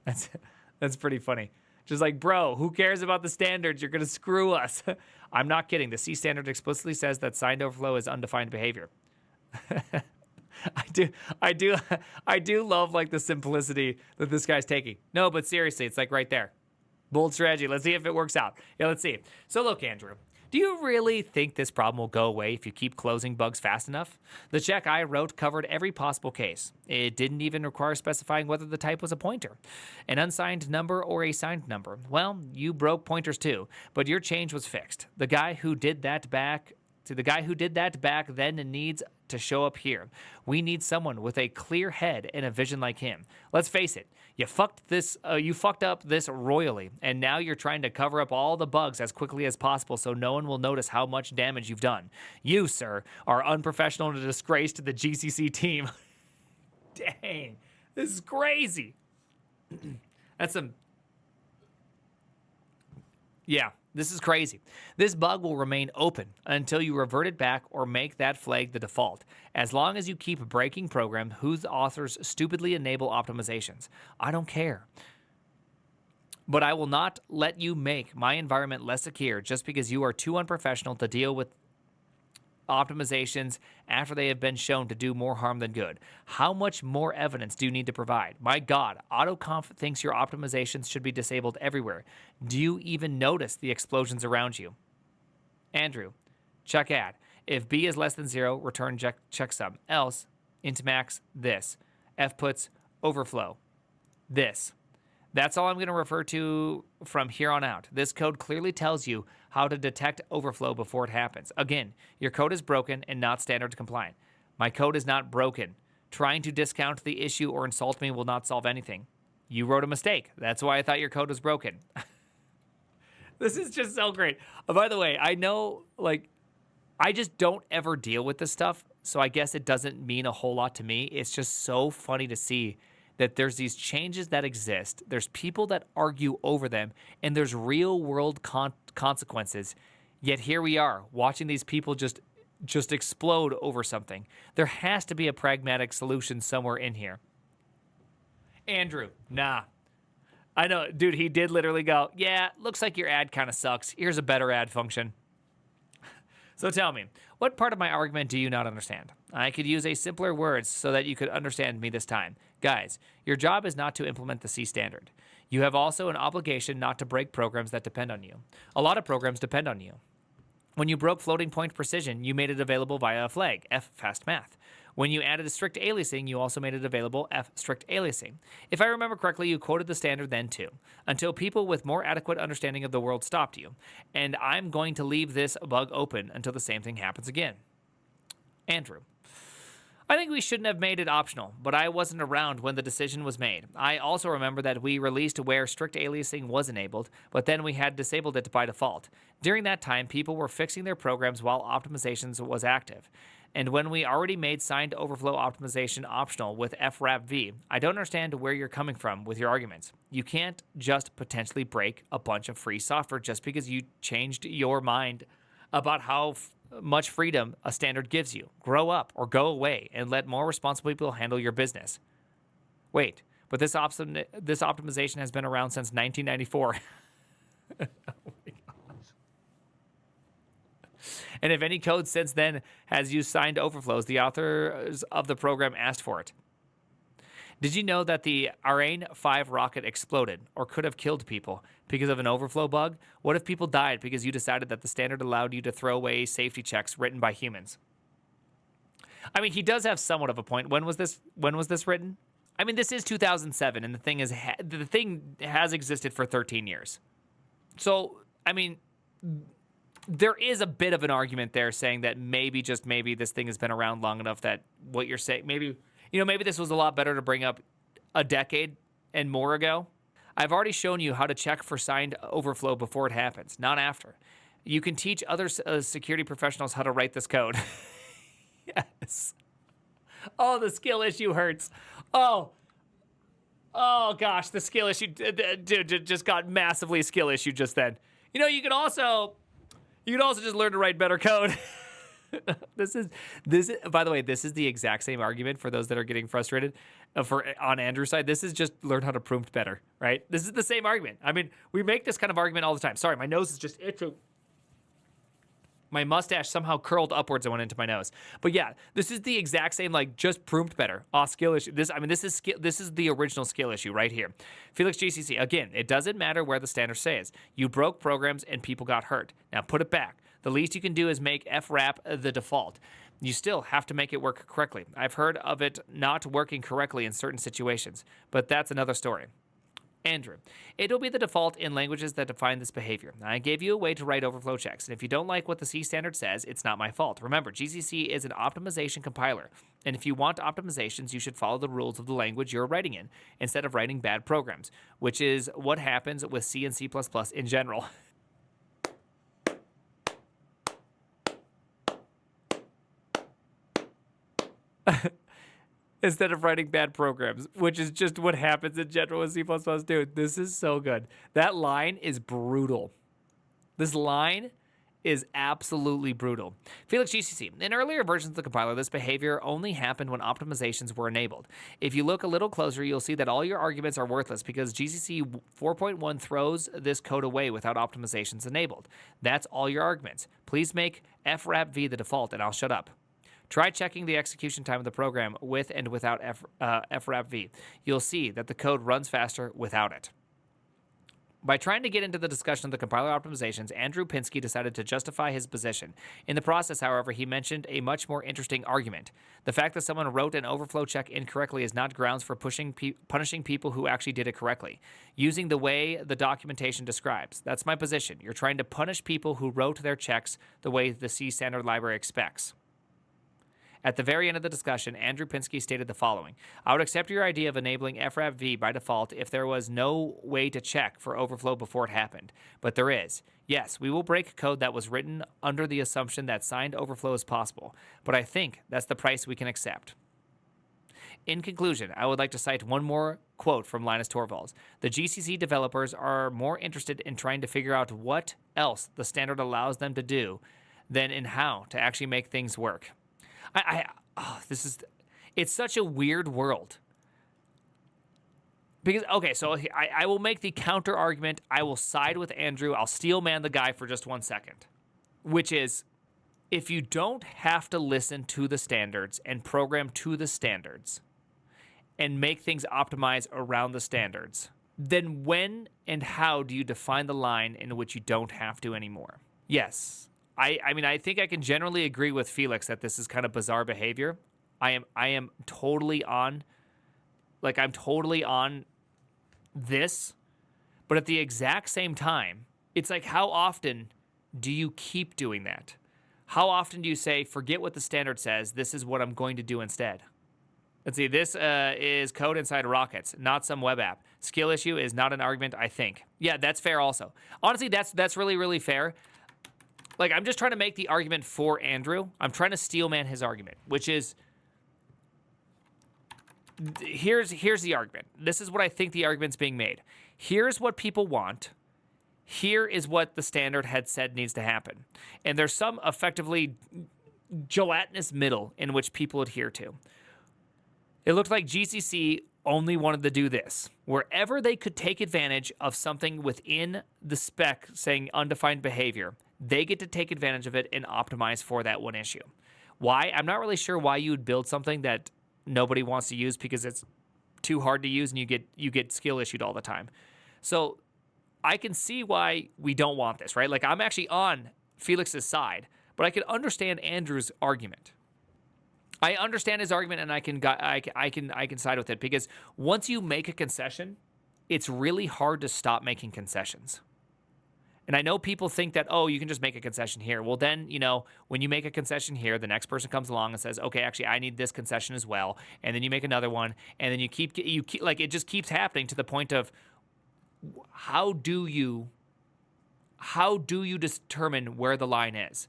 That's pretty funny. Just like, bro, who cares about the standards? You're going to screw us. I'm not kidding. The C standard explicitly says that signed overflow is undefined behavior. I do love like the simplicity that this guy's taking. No, but seriously, it's like right there. Bold strategy. Let's see if it works out. Yeah, let's see. So look, Andrew, Do you really think this problem will go away if you keep closing bugs fast enough? The check I wrote covered every possible case. It didn't even require specifying whether the type was a pointer, an unsigned number, or a signed number. Well, you broke pointers too, but your change was fixed. The guy who did that back then needs to show up here. We need someone with a clear head and a vision like him. Let's face it, you fucked up this royally, and now you're trying to cover up all the bugs as quickly as possible so no one will notice how much damage you've done. You, sir, are unprofessional and a disgrace to the GCC team. Dang, this is crazy. That's some... Yeah. This is crazy. This bug will remain open until you revert it back or make that flag the default, as long as you keep breaking programs whose authors stupidly enable optimizations. I don't care. But I will not let you make my environment less secure just because you are too unprofessional to deal with optimizations after they have been shown to do more harm than good. How much more evidence do you need to provide? My God, AutoConf thinks your optimizations should be disabled everywhere. Do you even notice the explosions around you? Andrew, check add. If B is less than 0, return checksum. Else, int max this. F puts overflow this. That's all I'm going to refer to from here on out. This code clearly tells you how to detect overflow before it happens. Again, your code is broken and not standards compliant. My code is not broken. Trying to discount the issue or insult me will not solve anything. You wrote a mistake. That's why I thought your code was broken. This is just so great. By the way, I know, I just don't ever deal with this stuff, so I guess it doesn't mean a whole lot to me. It's just so funny to see that there's these changes that exist, there's people that argue over them, and there's real-world consequences. Yet here we are, watching these people just explode over something. There has to be a pragmatic solution somewhere in here. Andrew, nah. I know, dude, he did literally go, yeah, looks like your ad kind of sucks. Here's a better ad function. So tell me, what part of my argument do you not understand? I could use a simpler words so that you could understand me this time. Guys, your job is not to implement the C standard. You have also an obligation not to break programs that depend on you. A lot of programs depend on you. When you broke floating point precision, you made it available via a flag, F fast math. When you added a strict aliasing, you also made it available, F strict aliasing. If I remember correctly, you quoted the standard then too, until people with more adequate understanding of the world stopped you. And I'm going to leave this bug open until the same thing happens again. Andrew, I think we shouldn't have made it optional, but I wasn't around when the decision was made. I also remember that we released where strict aliasing was enabled, but then we had disabled it by default. During that time, people were fixing their programs while optimizations was active. And when we already made signed overflow optimization optional with FRAP-V, I don't understand where you're coming from with your arguments. You can't just potentially break a bunch of free software just because you changed your mind about how much freedom a standard gives you. Grow up or go away and let more responsible people handle your business. Wait, but this optimization has been around since 1994. Oh my gosh. And if any code since then has used signed overflows, the authors of the program asked for it. Did you know that the Ariane 5 rocket exploded or could have killed people because of an overflow bug? What if people died because you decided that the standard allowed you to throw away safety checks written by humans? I mean, he does have somewhat of a point. When was this written? I mean, this is 2007, and the thing has existed for 13 years. So, I mean, there is a bit of an argument there saying that maybe, just maybe, this thing has been around long enough that what you're saying, maybe this was a lot better to bring up a decade and more ago. I've already shown you how to check for signed overflow before it happens, not after. You can teach other security professionals how to write this code. Yes. Oh, the skill issue hurts. Oh gosh, the skill issue, dude, just got massively skill issue just then. You can also just learn to write better code. This is, by the way, this is the exact same argument for those that are getting frustrated on Andrew's side. This is just learn how to prompt better, right? This is the same argument. I mean, we make this kind of argument all the time. Sorry, my nose is just itching. My mustache somehow curled upwards and went into my nose. But yeah, this is the exact same, just prompt better. Skill issue. This is the original skill issue right here. Felix GCC, again, it doesn't matter where the standard says. You broke programs and people got hurt. Now put it back. The least you can do is make FWrap the default. You still have to make it work correctly. I've heard of it not working correctly in certain situations, but that's another story. Andrew, it'll be the default in languages that define this behavior. I gave you a way to write overflow checks, and if you don't like what the C standard says, it's not my fault. Remember, GCC is an optimization compiler, and if you want optimizations, you should follow the rules of the language you're writing in, instead of writing bad programs, which is what happens with C and C++ in general. Instead of writing bad programs, which is just what happens in general with C++. Dude, this is so good. That line is brutal. This line is absolutely brutal. Felix GCC. In earlier versions of the compiler, this behavior only happened when optimizations were enabled. If you look a little closer, you'll see that all your arguments are worthless because GCC 4.1 throws this code away without optimizations enabled. That's all your arguments. Please make FWrap v the default, and I'll shut up. Try checking the execution time of the program with and without FWrap v. You'll see that the code runs faster without it. By trying to get into the discussion of the compiler optimizations, Andrew Pinsky decided to justify his position. In the process, however, he mentioned a much more interesting argument. The fact that someone wrote an overflow check incorrectly is not grounds for punishing people who actually did it correctly, using the way the documentation describes. That's my position. You're trying to punish people who wrote their checks the way the C standard library expects. At the very end of the discussion, Andrew Pinsky stated the following. I would accept your idea of enabling FWrap v by default if there was no way to check for overflow before it happened. But there is. Yes, we will break code that was written under the assumption that signed overflow is possible. But I think that's the price we can accept. In conclusion, I would like to cite one more quote from Linus Torvalds. The GCC developers are more interested in trying to figure out what else the standard allows them to do than in how to actually make things work. It's such a weird world. Because, okay, so I will make the counter argument. I will side with Andrew. I'll steel man the guy for just 1 second, which is if you don't have to listen to the standards and program to the standards and make things optimize around the standards, then when and how do you define the line in which you don't have to anymore? Yes. I mean, I think I can generally agree with Felix that this is kind of bizarre behavior. I am totally on, I'm totally on this, but at the exact same time, it's like, how often do you keep doing that? How often do you say, forget what the standard says, this is what I'm going to do instead? Let's see, this is code inside Rockets, not some web app. Skill issue is not an argument, I think. Yeah, that's fair also. Honestly, that's really, really fair. I'm just trying to make the argument for Andrew. I'm trying to steel man his argument, which is, here's the argument. This is what I think the argument's being made. Here's what people want. Here is what the standard had said needs to happen. And there's some effectively gelatinous middle in which people adhere to. It looked like GCC only wanted to do this. Wherever they could take advantage of something within the spec saying undefined behavior, they get to take advantage of it and optimize for that one issue. Why? I'm not really sure why you would build something that nobody wants to use because it's too hard to use and you get skill issued all the time. So I can see why we don't want this, right? I'm actually on Felix's side, but I can understand Andrew's argument. I understand his argument, and I can side with it because once you make a concession, it's really hard to stop making concessions. And I know people think that, oh, you can just make a concession here. Well, then, when you make a concession here, the next person comes along and says, okay, actually, I need this concession as well. And then you make another one, and then you keep it just keeps happening to the point of how do you determine where the line is?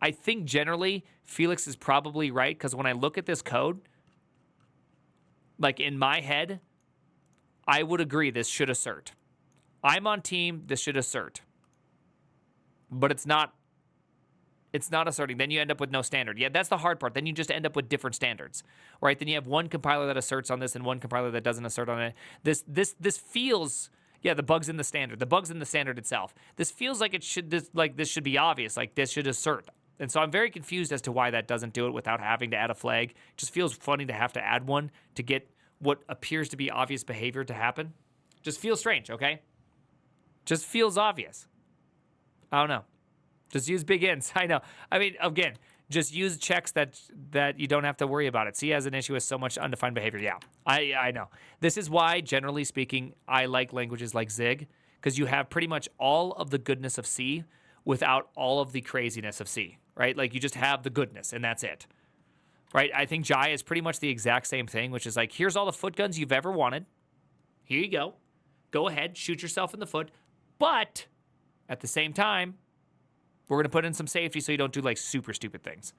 I think generally Felix is probably right because when I look at this code, in my head, I would agree this should assert. I'm on team, this should assert. But it's not asserting. Then you end up with no standard. Yeah, that's the hard part. Then you just end up with different standards, right? Then you have one compiler that asserts on this and one compiler that doesn't assert on it. This feels, yeah, the bug's in the standard. The bug's in the standard itself. This feels like this should be obvious. This should assert. And so I'm very confused as to why that doesn't do it without having to add a flag. It just feels funny to have to add one to get what appears to be obvious behavior to happen. Just feels strange, okay? Just feels obvious. I don't know. Just use begins. I know. I mean, again, just use checks that you don't have to worry about it. C has an issue with so much undefined behavior. Yeah, I know. This is why, generally speaking, I like languages like Zig, because you have pretty much all of the goodness of C without all of the craziness of C, right? Like, you just have the goodness, and that's it, right? I think Jai is pretty much the exact same thing, which is like, here's all the foot guns you've ever wanted. Here you go. Go ahead, shoot yourself in the foot. But at the same time, we're going to put in some safety so you don't do like super stupid things.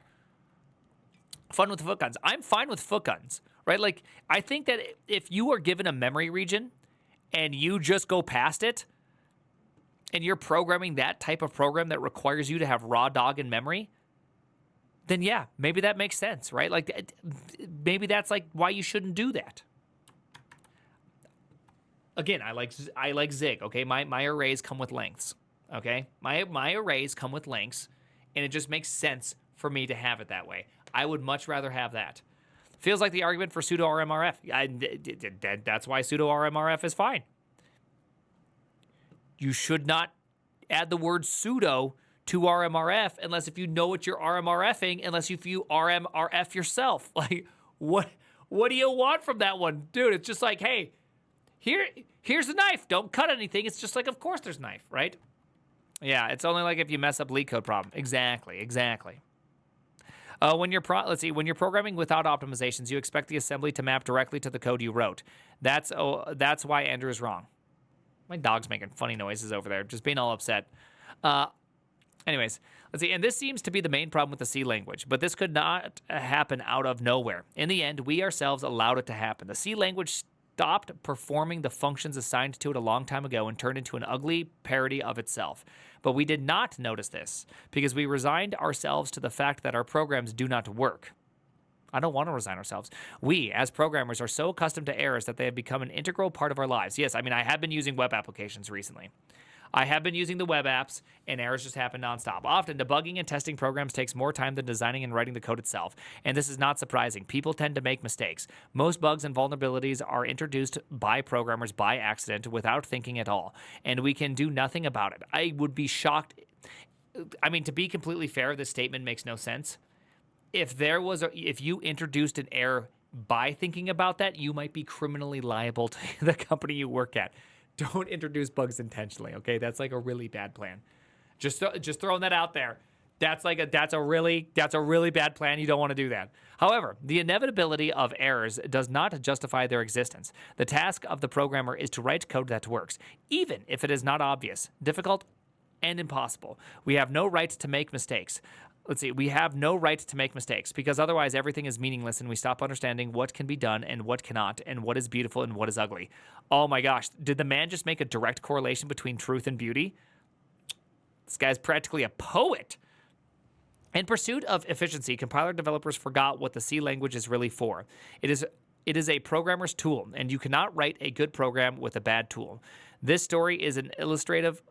Fun with the foot guns. I'm fine with foot guns, right? Like, I think that if you are given a memory region and you just go past it and you're programming that type of program that requires you to have raw dog in memory, then yeah, maybe that makes sense, right? Like, maybe that's like why you shouldn't do that. Again, I like Zig, okay? My arrays come with lengths. Okay, my arrays come with lengths, and it just makes sense for me to have it that way. I would much rather have that. Feels like the argument for pseudo RMRF. That's why pseudo RMRF is fine. You should not add the word pseudo to RMRF unless if you know what you're RMRFing, unless if you RMRF yourself. Like, what do you want from that one? Dude, it's just like, hey, here's a knife. Don't cut anything. It's just like, of course there's knife, right? Yeah, it's only like if you mess up leak code problem. Exactly. When you're programming without optimizations, you expect the assembly to map directly to the code you wrote. That's why Andrew is wrong. My dog's making funny noises over there, just being all upset. Anyways, let's see. And this seems to be the main problem with the C language, but this could not happen out of nowhere. In the end, we ourselves allowed it to happen. The C language stopped performing the functions assigned to it a long time ago and turned into an ugly parody of itself. But we did not notice this because we resigned ourselves to the fact that our programs do not work. I don't want to resign ourselves. We, as programmers, are so accustomed to errors that they have become an integral part of our lives. Yes, I mean, I have been using web applications recently. I have been using the web apps, and errors just happen nonstop. Often, debugging and testing programs takes more time than designing and writing the code itself. And this is not surprising. People tend to make mistakes. Most bugs and vulnerabilities are introduced by programmers by accident without thinking at all. And we can do nothing about it. I would be shocked. I mean, to be completely fair, this statement makes no sense. If you introduced an error by thinking about that, you might be criminally liable to the company you work at. Don't introduce bugs intentionally, okay? That's like a really bad plan. Just throwing that out there. That's a really bad plan. You don't want to do that. However, the inevitability of errors does not justify their existence. The task of the programmer is to write code that works, even if it is not obvious, difficult, and impossible. We have no right to make mistakes. We have no right to make mistakes because otherwise everything is meaningless and we stop understanding what can be done and what cannot and what is beautiful and what is ugly. Oh my gosh, did the man just make a direct correlation between truth and beauty? This guy's practically a poet. In pursuit of efficiency, compiler developers forgot what the C language is really for. It is a programmer's tool, and you cannot write a good program with a bad tool. This story is an illustrative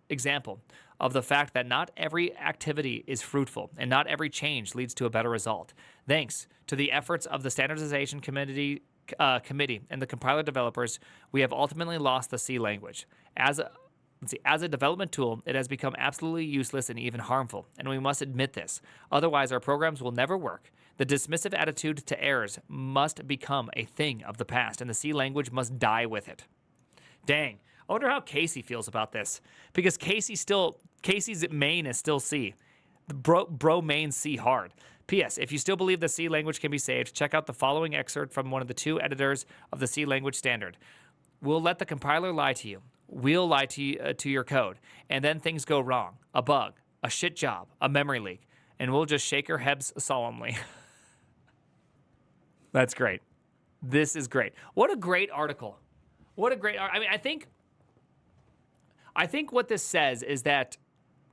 example of the fact that not every activity is fruitful and not every change leads to a better result. Thanks to the efforts of the standardization committee and the compiler developers, we have ultimately lost the C language. As a development tool, it has become absolutely useless and even harmful, and we must admit this. Otherwise, our programs will never work. The dismissive attitude to errors must become a thing of the past, and the C language must die with it. Dang. I wonder how Casey feels about this, because Casey's main is still C. Bro main C hard. P.S. If you still believe the C language can be saved, check out the following excerpt from one of the two editors of the C language standard. We'll let the compiler lie to you. We'll lie to your code, and then things go wrong. A bug, a shit job, a memory leak, and we'll just shake our heads solemnly. That's great. This is great. What a great article. I mean, I think what this says is that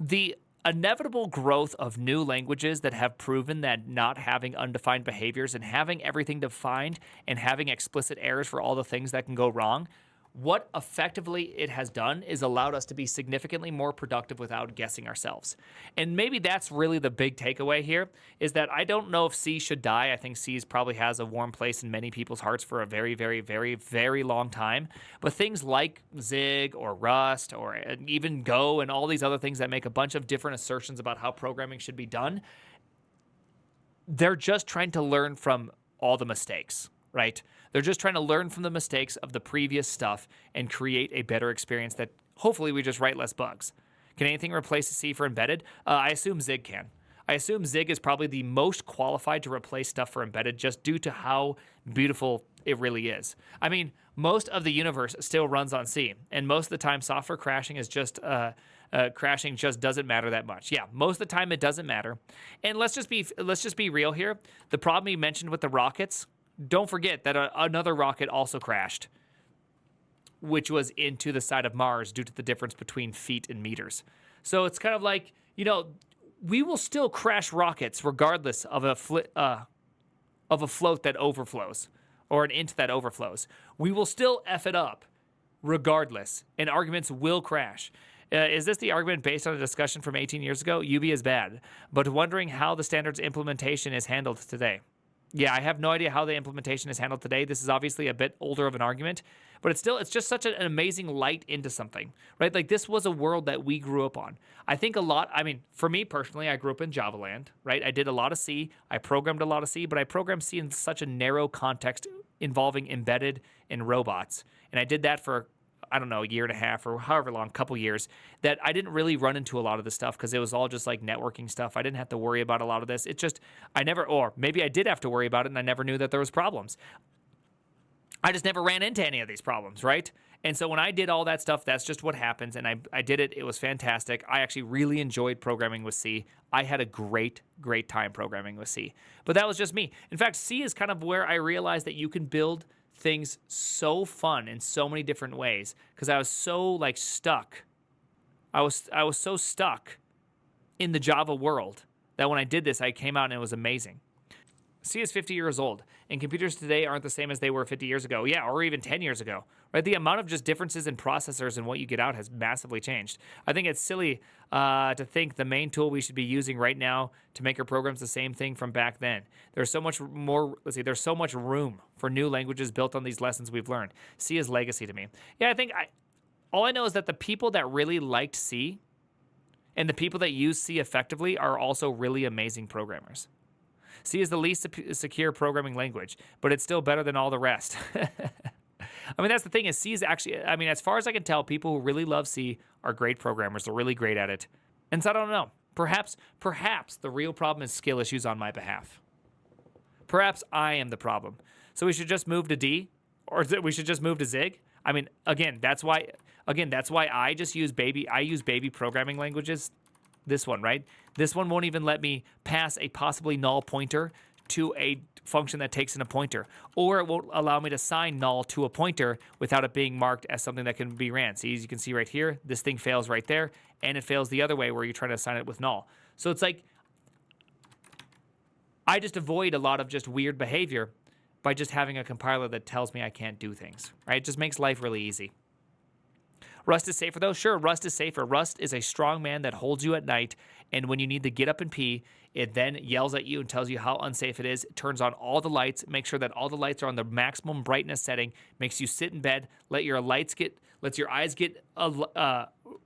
the inevitable growth of new languages that have proven that not having undefined behaviors and having everything defined and having explicit errors for all the things that can go wrong what effectively it has done is allowed us to be significantly more productive without guessing ourselves. And maybe that's really the big takeaway here, is that I don't know if C should die. I think C probably has a warm place in many people's hearts for a very, very, very, very long time. But things like Zig or Rust or even Go and all these other things that make a bunch of different assertions about how programming should be done, they're just trying to learn from all the mistakes, right? They're just trying to learn from the mistakes of the previous stuff and create a better experience that hopefully we just write less bugs. Can anything replace C for embedded? I assume Zig can. I assume Zig is probably the most qualified to replace stuff for embedded just due to how beautiful it really is. I mean, most of the universe still runs on C, and most of the time software crashing is just crashing just doesn't matter that much. Yeah, most of the time it doesn't matter. And let's just be real here. The problem you mentioned with the rockets, don't forget that another rocket also crashed, which was into the side of Mars due to the difference between feet and meters. So it's kind of like, we will still crash rockets regardless of a float that overflows or an int that overflows. We will still F it up regardless, and arguments will crash. Is this the argument based on a discussion from 18 years ago? UB is bad, but wondering how the standards implementation is handled today. Yeah, I have no idea how the implementation is handled today. This is obviously a bit older of an argument, but it's just such an amazing light into something, right? Like this was a world that we grew up on. I think for me personally, I grew up in Java land, right? I did a lot of C. I programmed a lot of C, but I programmed C in such a narrow context involving embedded and robots. And I did that for, I don't know, a year and a half or however long, couple years, that I didn't really run into a lot of this stuff because it was all just like networking stuff. I didn't have to worry about a lot of this. Or maybe I did have to worry about it and I never knew that there was problems. I just never ran into any of these problems, right? And so when I did all that stuff, that's just what happens. And I did it. It was fantastic. I actually really enjoyed programming with C. I had a great, great time programming with C. But that was just me. In fact, C is kind of where I realized that you can build things so fun in so many different ways because I was so stuck. I was so stuck in the Java world that when I did this, I came out and it was amazing. C is 50 years old, and computers today aren't the same as they were 50 years ago. Yeah, or even 10 years ago, right? The amount of just differences in processors and what you get out has massively changed. I think it's silly to think the main tool we should be using right now to make our programs the same thing from back then. There's so much more, there's so much room for new languages built on these lessons we've learned. C is legacy to me. Yeah, all I know is that the people that really liked C and the people that use C effectively are also really amazing programmers. C is the least secure programming language, but it's still better than all the rest. I mean, that's the thing is C is actually, as far as I can tell, people who really love C are great programmers. They're really great at it. And so I don't know. Perhaps the real problem is skill issues on my behalf. Perhaps I am the problem. So we should just move to D, or we should just move to Zig. Again, that's why I use baby programming languages. This one, right? This one won't even let me pass a possibly null pointer to a function that takes in a pointer, or it won't allow me to assign null to a pointer without it being marked as something that can be ran. See, as you can see right here, this thing fails right there, and it fails the other way where you're trying to assign it with null. So it's like, I just avoid a lot of just weird behavior by just having a compiler that tells me I can't do things, right? It just makes life really easy. Rust is safer, though? Sure, Rust is safer. Rust is a strong man that holds you at night, and when you need to get up and pee, it then yells at you and tells you how unsafe it is. It turns on all the lights, makes sure that all the lights are on the maximum brightness setting, makes you sit in bed, lets your eyes get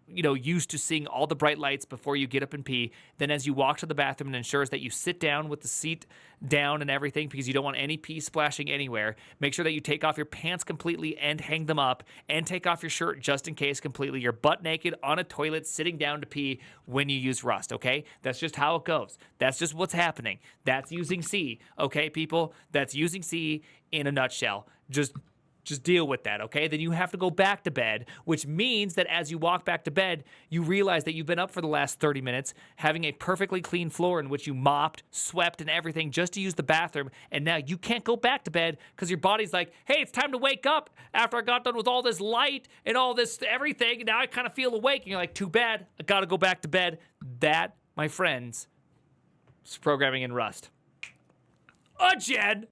used to seeing all the bright lights before you get up and pee. Then as you walk to the bathroom, it ensures that you sit down with the seat down and everything because you don't want any pee splashing anywhere. Make sure that you take off your pants completely and hang them up, and take off your shirt just in case completely. You're butt naked on a toilet sitting down to pee when you use Rust, okay? That's just how it goes. That's just what's happening. That's using C, okay, people? That's using C in a nutshell. Just deal with that, okay? Then you have to go back to bed, which means that as you walk back to bed, you realize that you've been up for the last 30 minutes, having a perfectly clean floor in which you mopped, swept, and everything just to use the bathroom, and now you can't go back to bed because your body's like, hey, it's time to wake up after I got done with all this light and all this everything, and now I kind of feel awake, and you're like, too bad, I gotta go back to bed. That, my friends, is programming in Rust. Jen!